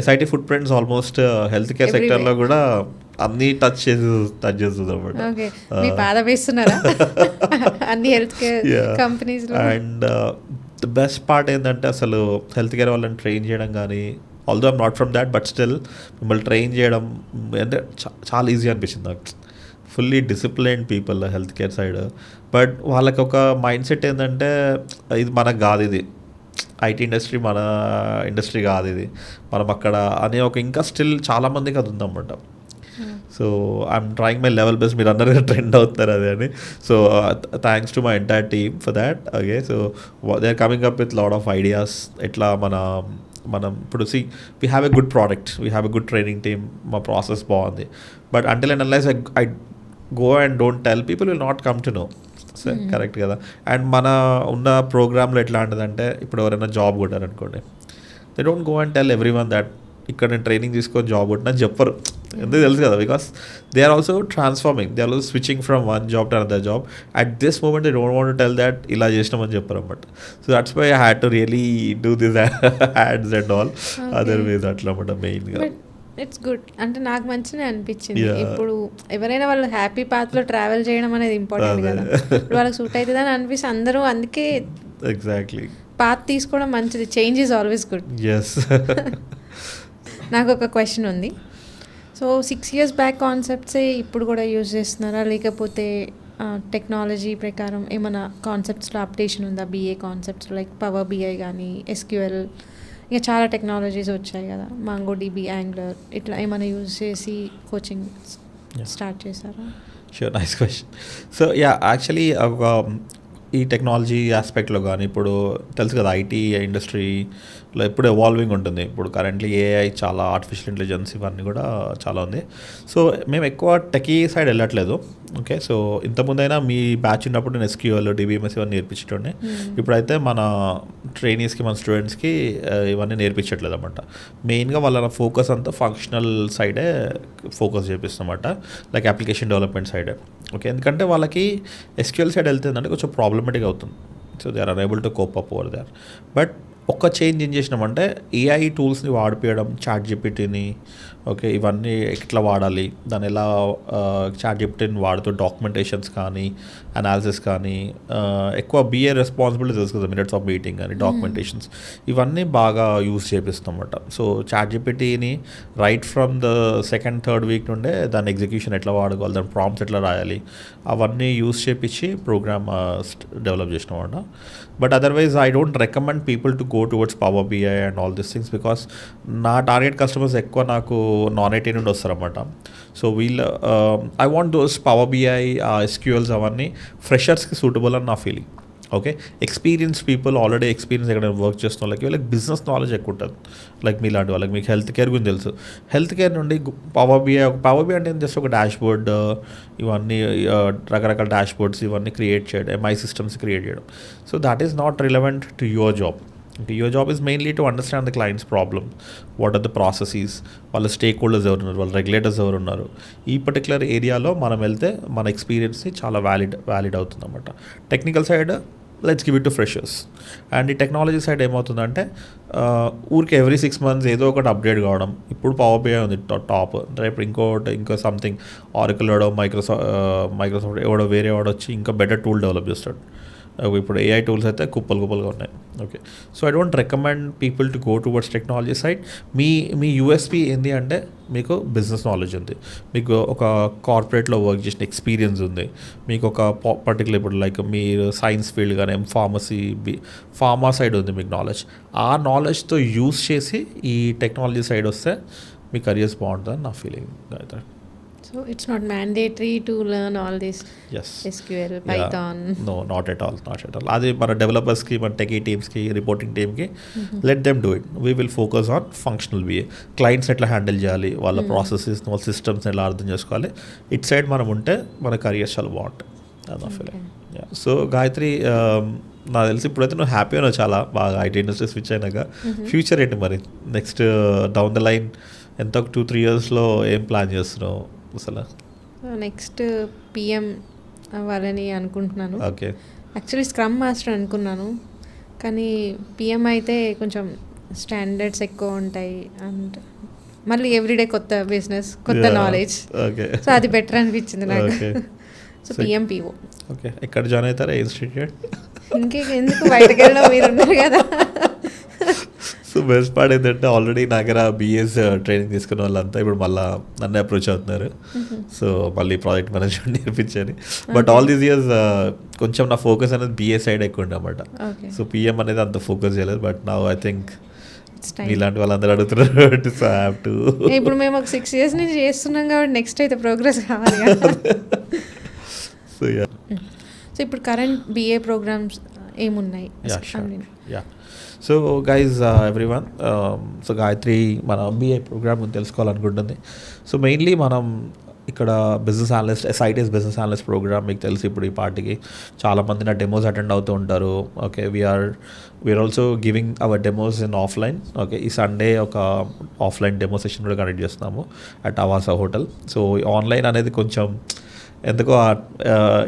SIT footprints almost health care సెక్టర్లో కూడా అన్నీ టచ్ చేస్తుంది అనమాట. అండ్ ద బెస్ట్ పార్ట్ ఏంటంటే అసలు హెల్త్ కేర్ వాళ్ళని ట్రైన్ చేయడం కానీ, although I'm not from that, but still మిమ్మల్ని ట్రైన్ చేయడం అంటే చాలా ఈజీ అనిపించింది నాకు. Fully disciplined people health care side. But వాళ్ళకి ఒక మైండ్ సెట్ ఏంటంటే ఇది మనకు కాదు, ఇది ఐటీ ఇండస్ట్రీ మన ఇండస్ట్రీ కాదు ఇది, మనం అక్కడ అనే ఒక ఇంకా స్టిల్ చాలామందికి అది ఉందన్నమాట. So I'm trying my level best. మీరు అందరూ ట్రెండ్ అవుతారు అది అని. So thanks to my entire team for that. Okay, so they are coming up with lot of ideas. ఎట్లా మనం ఇప్పుడు we have a good product, we have a good training team, మా process బాగుంది. But until and unless I go and don't tell, people will not come to know. సరే, correct కదా. And మన ఉన్న ప్రోగ్రాంలో ఎట్లాంటిదంటే, ఇప్పుడు ఎవరైనా జాబ్ కొట్టారనుకోండి, they don't go and tell everyone that ఇక్కడ నేను ట్రైనింగ్ తీసుకొని జాబ్ కొట్టినా చెప్పరు. ఎందుకు తెలుసు కదా, because they are also transforming, they are also switching from one job to another job. At this moment they don't want to tell that ఇలా చేసినామని చెప్పరు అన్నమాట. So that's why I had to really do this ads and all other ways అట్లా అన్నమాట మెయిన్గా. It's good. అంటే నాకు మంచిగా అనిపించింది. ఇప్పుడు ఎవరైనా వాళ్ళు హ్యాపీ పాత్లో ట్రావెల్ చేయడం అనేది ఇంపార్టెంట్ కదా. ఇప్పుడు వాళ్ళకి సూట్ అవుతుంది అని అనిపిస్తే అందరూ అందుకే ఎగ్జాక్ట్లీ పాత్ తీసుకోవడం మంచిది. Change is always good. Yes. నాకు ఒక క్వశ్చన్ ఉంది. సో 6 years బ్యాక్ కాన్సెప్ట్సే ఇప్పుడు కూడా యూజ్ చేస్తున్నారా, లేకపోతే టెక్నాలజీ ప్రకారం ఏమైనా కాన్సెప్ట్స్లో అప్డేషన్ ఉందా? BA concepts like Power BI కానీ ఎస్క్యూఎల్, ఇక చాలా టెక్నాలజీస్ వచ్చాయి కదా, మాంగో డిబి, యాంగ్లర్, ఇట్లా ఏమైనా యూజ్ చేసి కోచింగ్ స్టార్ట్ చేశారా? Sure, nice question. So yeah, actually ఈ టెక్నాలజీ ఆస్పెక్ట్లో కానీ ఇప్పుడు తెలుసు కదా, ఐటీ ఇండస్ట్రీలో ఎప్పుడు ఎవాల్వింగ్ ఉంటుంది. ఇప్పుడు కరెంట్లీ ఏఐ, చాలా ఆర్టిఫిషియల్ ఇంటెలిజెన్స్ ఇవన్నీ కూడా చాలా ఉంది. సో మేము ఎక్కువ టెకీ సైడ్ వెళ్ళట్లేదు. ఓకే, సో ఇంతకుముందైనా మీ బ్యాచ్ ఉన్నప్పుడు నేను ఎస్క్యూఎల్, డిబిఎంఎస్ ఇవన్నీ నేర్పించేటోండి. ఇప్పుడైతే మన ట్రైనీస్కి, మన స్టూడెంట్స్కి ఇవన్నీ నేర్పించట్లేదు అనమాట. మెయిన్గా వాళ్ళ ఫోకస్ అంతా ఫంక్షనల్ సైడే ఫోకస్ చేపిస్తున్నమాట, లైక్ అప్లికేషన్ డెవలప్మెంట్ సైడే. ఓకే, ఎందుకంటే వాళ్ళకి ఎస్క్యూఎల్ సైడ్ వెళ్తుందంటే కొంచెం ప్రాబ్లమేటిక్ అవుతుంది. So they are unable to cope up over there. But ఒక్క చేంజ్ ఏం చేసినామంటే ఏఐ టూల్స్ని వాడిపోయడం, చాట్ జీపీటీని, ఓకే, ఇవన్నీ ఎట్లా వాడాలి, దాన్ని ఎలా చాట్ జీపీటీని వాడుతూ డాక్యుమెంటేషన్స్ కానీ, అనాలిసిస్ కానీ, ఎక్కువ బిఏ రెస్పాన్సిబిలిటీ తెలుసు కదా, మినిట్స్ ఆఫ్ మీటింగ్ కానీ, డాక్యుమెంటేషన్స్, ఇవన్నీ బాగా యూజ్ చేపిస్తాం అన్నమాట. సో చాట్ జీపీటీని right from the second, third week నుండే దాని ఎగ్జిక్యూషన్ ఎట్లా వాడుకోవాలి, దాని ప్రాంప్ట్స్ ఎట్లా రాయాలి, అవన్నీ యూజ్ చేపించి ప్రోగ్రామ్ డెవలప్ చేసినాం అన్నమాట. But otherwise I don't recommend people to go towards Power BI and all this things, because నా టార్గెట్ కస్టమర్స్ ఎక్కువ నాకు నాన్ ఐటీ నుండి వస్తారన్నమాట. సో వీళ్ళు I want those Power BI, SQLs అవన్నీ ఫ్రెషర్స్కి సూటబుల్ అని నా feeling. Okay, experience people, already experience ఎక్కడైనా వర్క్ చేస్తున్న వాళ్ళకి, వీళ్ళకి బిజినెస్ నాలెడ్జ్ ఎక్కువ ఉంటుంది. లైక్ మీలాంటి వాళ్ళకి, మీకు హెల్త్ కేర్ గురించి తెలుసు, హెల్త్ కేర్ నుండి పవర్ బిఐ అంటే జస్ట్ ఒక డాష్ బోర్డ్, ఇవన్నీ రకరకాల డాష్ బోర్డ్స్ ఇవన్నీ క్రియేట్ చేయడం, ఎంఐ సిస్టమ్స్ క్రియేట్ చేయడం. So that is not relevant to your job. Your job is mainly to understand the client's problem, what are the processes, వాళ్ళ stake holders ఎవరు ఉన్నారు, వాళ్ళ regulators ఎవరు ఉన్నారు. ఈ పర్టికులర్ ఏరియాలో మనం వెళ్తే మన ఎక్స్పీరియన్స్ని చాలా వ్యాలిడ్ అవుతుంది అన్నమాట. Technical side let's give it to freshers. And ఈ టెక్నాలజీ సైడ్ ఏమవుతుందంటే ఊరికి ఎవ్రీ 6 months ఏదో ఒకటి అప్డేట్ కావడం. ఇప్పుడు పవర్ బిఐ ఉంది టాప్, రేపు ఇంకో సంథింగ్ ఆరకిల్ వాడో, మైక్రోసాఫ్ట్ ఎవడో వేరే వాడు వచ్చి ఇంకా బెటర్ టూల్ డెవలప్ చేస్తాడు. ఇప్పుడు ఏఐ టూల్స్ అయితే కుప్పలుగా ఉన్నాయి. Okay, so I don't recommend people to go towards technology side. Me USP ఏంటి అంటే మీకు బిజినెస్ నాలెడ్జ్ ఉంది, మీకు ఒక కార్పొరేట్లో వర్క్ చేసిన ఎక్స్పీరియన్స్ ఉంది, మీకు ఒక పర్టికులర్ ఇప్పుడు లైక్ మీరు సైన్స్ ఫీల్డ్ కానీ ఫార్మా సైడ్ ఉంది మీకు నాలెడ్జ్. ఆ నాలెడ్జ్తో యూస్ చేసి ఈ టెక్నాలజీ సైడ్ వస్తే మీ కరియర్స్ బాగుంటుందని నా ఫీలింగ్ అయితే. So it's not mandatory to learn all this. Yes. SQL, Python. No, not at all. అది మన డెవలపర్స్కి, మన టెకీ టీమ్స్కి, రిపోర్టింగ్ టీమ్కి let them do it. We will focus on functional BA. Clients ఎట్లా హ్యాండిల్ చేయాలి, వాళ్ళ ప్రాసెసెస్, వాళ్ళ సిస్టమ్స్ ఎలా అర్థం చేసుకోవాలి, ఇట్ సైడ్ మనం ఉంటే మన కరియర్స్ చాలా బాగుంటాయి. అది నా ఫీలింగ్. సో గాయత్రి, నాకు తెలిసి ఇప్పుడైతే నువ్వు హ్యాపీ ఉన్నావు చాలా బాగా ఐటీ ఇండస్ట్రీ స్విచ్ అయినాక. ఫ్యూచర్ ఏంటి మరి నెక్స్ట్ డౌన్ ద లైన్? ఎంత 2-3 yearsలో ఏం ప్లాన్ చేస్తున్నావు అసలు? నెక్స్ట్ పిఎం అవ్వాలని అనుకుంటున్నాను. ఓకే, యాక్చువల్లీ స్క్రమ్ మాస్టర్ అనుకున్నాను, కానీ పిఎం అయితే కొంచెం స్టాండర్డ్స్ ఎక్కువ ఉంటాయి అండ్ మళ్ళీ ఎవ్రీడే కొత్త బిజినెస్, కొత్త నాలెడ్జ్. ఓకే, సో అది బెటర్ అనిపించింది నాకు. So PM PO. ఓకే, ఎక్కడ జాయిన్ అవుతారా ఇన్స్టిట్యూట్? ఎందుకు బయటకు వెళ్ళడం, మీరు ఉన్నారు కదా. సో బెస్ట్ పార్ట్ ఏంటంటే ఆల్రెడీ నా దగ్గర బీఎస్ ట్రైనింగ్ తీసుకున్న వాళ్ళంతా ఇప్పుడు మళ్ళీ నన్ను అప్రోచ్ అవుతున్నారు. సో మళ్ళీ ప్రాజెక్ట్ మేనేజ్మెంట్ నేర్పించని. బట్ ఆల్ దీస్ ఇయర్స్ కొంచెం నా ఫోకస్ అనేది బిఏ సైడ్ ఎక్కువ ఉండమాట. సో పిఎం అనేది అంత ఫోకస్ చేయలేదు. బట్ నా ఐ థింక్ ఇలాంటి వాళ్ళందరూ అడుగుతున్నారు. So I have to. ఇప్పుడు మేము ఒక 6 years నుంచి చేస్తున్నాం కాబట్టి నెక్స్ట్ అయితే ప్రోగ్రెస్ కావాలి. So yeah. సో ఇప్పుడు కరెంట్ బిఏ ప్రోగ్రామ్స్ ఏమున్నాయి? So guys everyone, so Gayatri మన బిఏ ప్రోగ్రామ్ గురించి తెలుసుకోవాలనుకుంటుంది. సో మెయిన్లీ మనం ఇక్కడ business analyst, SITs business analyst program మీకు తెలిసి ఇప్పుడు ఈ పార్టీకి చాలామంది నా డెమోస్ అటెండ్ అవుతూ ఉంటారు. Okay, we're also giving our demos in offline. Okay, ఈ సండే ఒక ఆఫ్లైన్ డెమో సెషన్ కూడా కండక్ట్ చేస్తున్నాము at Avasa hotel. So online అనేది కొంచెం ఎందుకో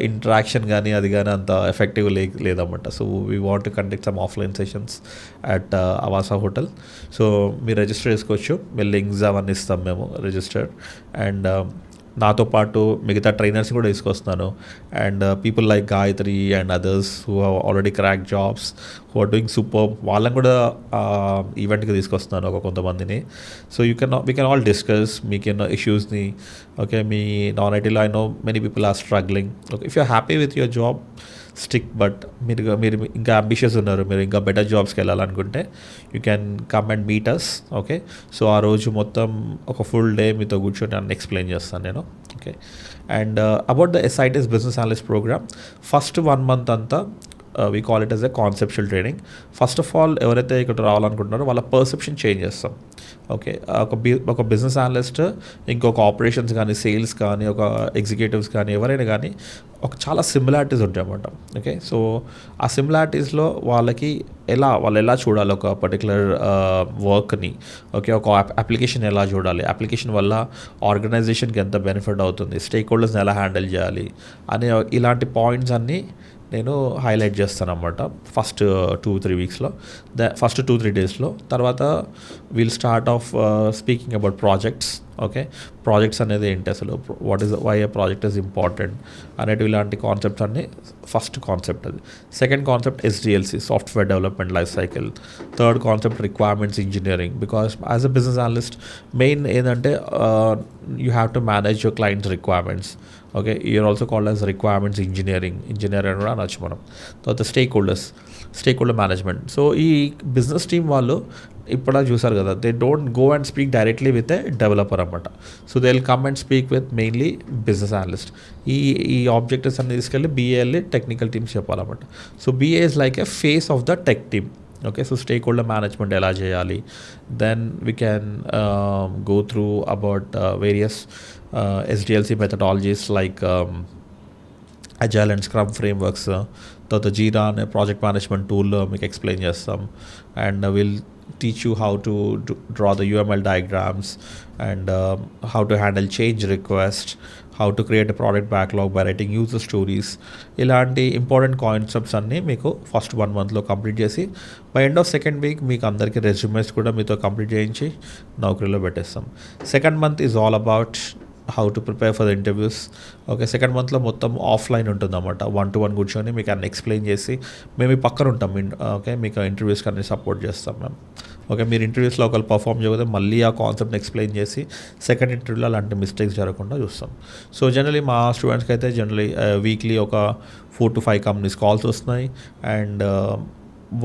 ఇంటరాక్షన్ కానీ అది కానీ అంత ఎఫెక్టివ్ లేదన్నమాట. So we want to conduct some offline sessions at Avasa hotel. So మీరు రిజిస్టర్ చేసుకోవచ్చు. మీ లింక్స్ అవన్నీ ఇస్తాం మేము రిజిస్టర్. అండ్ నాతో పాటు మిగతా ట్రైనర్స్ కూడా తీసుకొస్తున్నాను. And people like Gayatri and others who have already crack jobs, who are doing super, వాళ్ళని కూడా ఈవెంట్కి తీసుకొస్తున్నాను ఒక కొంతమందిని. So we can all discuss మీకున్న ఇష్యూస్ని. ఓకే, మీ నాన్ ఐటీలో I know many people are struggling. Okay, if you are happy with your job stick, but మీరు ఇంకా అంబిషియస్ ఉన్నారు, మీరు ఇంకా బెటర్ జాబ్స్కి వెళ్ళాలనుకుంటే you can come and meet us. Okay, so ఆ రోజు మొత్తం ఒక ఫుల్ డే మీతో కూర్చొని నన్ను ఎక్స్ప్లెయిన్ చేస్తాను నేను. Okay, and about the SITs business analyst program, first 1 month అంతా we call it as a conceptual training. First of all ఎవరైతే ఇక్కడ రావాలనుకుంటున్నారో వాళ్ళ పర్సెప్షన్ చేంజ్ చేస్తాం. ఓకే, ఒక బిజినెస్ అనలిస్ట్ ఇంకొక ఆపరేషన్స్ కానీ, సేల్స్ కానీ, ఒక ఎగ్జిక్యూటివ్స్ కానీ, ఎవరైనా కానీ ఒక చాలా సిమిలారిటీస్ ఉంటాయి అన్నమాట. ఓకే, సో ఆ సిమిలారిటీస్లో వాళ్ళు ఎలా చూడాలి ఒక పర్టికులర్ వర్క్ని. ఓకే, ఒక అప్లికేషన్ ఎలా చూడాలి, అప్లికేషన్ వల్ల ఆర్గనైజేషన్కి ఎంత బెనిఫిట్ అవుతుంది, స్టేక్ హోల్డర్స్ని ఎలా హ్యాండిల్ చేయాలి అనే ఇలాంటి పాయింట్స్ అన్నీ నేను హైలైట్ చేస్తాను అన్నమాట ఫస్ట్ 2-3 వీక్స్లో, ఫస్ట్ 2-3 డేస్లో. తర్వాత we'll start of speaking about projects. Okay, projects అనేది ఏంటి, అసలు why a project is important అనేటివి, ఇలాంటి కాన్సెప్ట్స్ అన్నీ ఫస్ట్ కాన్సెప్ట్ అది. Second concept SDLC, software development life cycle. Third concept requirements engineering, because as a business analyst main ఏంటంటే you have to manage your clients requirements. Okay, you're also called as requirements engineer అని కూడా అనొచ్చు మనం. తర్వాత stakeholder management. So ఈ business team వాళ్ళు ఇప్పుడు చూసారు కదా, they don't go and speak directly with a developer అనమాట. So they will come and speak with mainly business analyst. ఈ ఆబ్జెక్టివ్స్ అన్ని తీసుకెళ్ళి బీఏఎల్ని టెక్నికల్ టీమ్స్ చెప్పాలన్నమాట. So BA is like a face of the tech team. Okay, so stakeholder management ఎలా చేయాలి, then we can go through about various SDLC methodologies like Agile and Scrum frameworks. తర్వాత జీరా అనే project management tool మీకు explain చేస్తాం. And will teach you how to draw the UML diagrams and how to handle change request, how to create a product backlog by writing user stories. ఇలాంటి important concepts అన్నీ మీకు first 1 monthలో complete చేసి by end of second week మీకు అందరికీ resumes కూడా మీతో complete చేయించి నౌకరీలో పెట్టేస్తాం. Second month is all about how to prepare for the interviews. Okay, second మంత్లో మొత్తం ఆఫ్లైన్ ఉంటుంది అన్నమాట. 1-to-1 కూర్చొని మీకు అన్ని ఎక్స్ప్లెయిన్ చేసి మేము ఈ పక్కన ఉంటాం. ఓకే, మీకు ఇంటర్వ్యూస్కి అన్ని సపోర్ట్ చేస్తాం మేము. ఓకే, మీరు ఇంటర్వ్యూస్లో ఒకళ్ళు పర్ఫామ్ చేయకపోతే మళ్ళీ ఆ కాన్సెప్ట్ని ఎక్స్ప్లెయిన్ చేసి సెకండ్ ఇంటర్వ్యూలో అలాంటి మిస్టేక్స్ జరగకుండా చూస్తాం. సో జనరలీ మా స్టూడెంట్స్కి అయితే జనరలీ వీక్లీ ఒక 4-5 కంపెనీస్ కాల్స్ వస్తున్నాయి. అండ్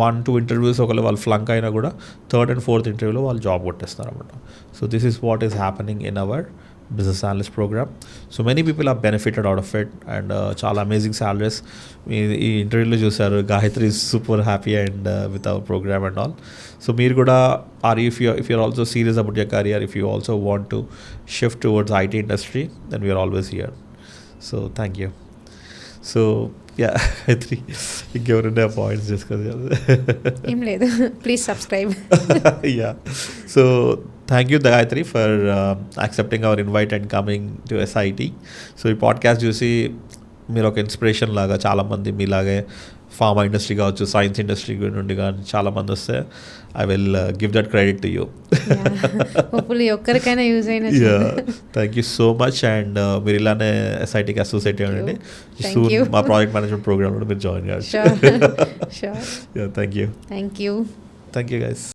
1-2 ఇంటర్వ్యూస్ ఒకవేళ వాళ్ళు ఫ్లంక్ అయినా కూడా థర్డ్ అండ్ ఫోర్త్ ఇంటర్వ్యూలో వాళ్ళు జాబ్ కొట్టేస్తారు అనమాట. So this is what is happening in our business analyst program. So many people are benefited out of it and చాలా అమేజింగ్ సాలరీస్. ఈ ఇంటర్వ్యూలో చూసారు, Gayatri is super happy and with our program and all. So మీరు కూడా if you're also serious about your career, if you also want to shift towards IT industry, then we are always here. So thank you. So yeah, Gayatri, ఇంకెవరైనా points discuss ఏం లేదు, please subscribe. Yeah, so thank you Gayatri for accepting our invite and coming to SIT. So ఈ podcast చూసి మీరు ఒక inspiration లాగా చాలామంది మీలాగే ఫార్మా ఇండస్ట్రీ కావచ్చు, సైన్స్ ఇండస్ట్రీ నుండి కానీ చాలామంది వస్తే I will give that credit to you. Hopefully ఒక్కరికైనా యూజ్ అయినా. Thank you so much. And మీరు ఇలానే SITకి అసోసియేట్ అవ్వండి. సూన్ మా ప్రాజెక్ట్ మేనేజ్మెంట్ ప్రోగ్రామ్లో మీరు జాయిన్ కావచ్చు. Sure. Thank you Thank you. Guys.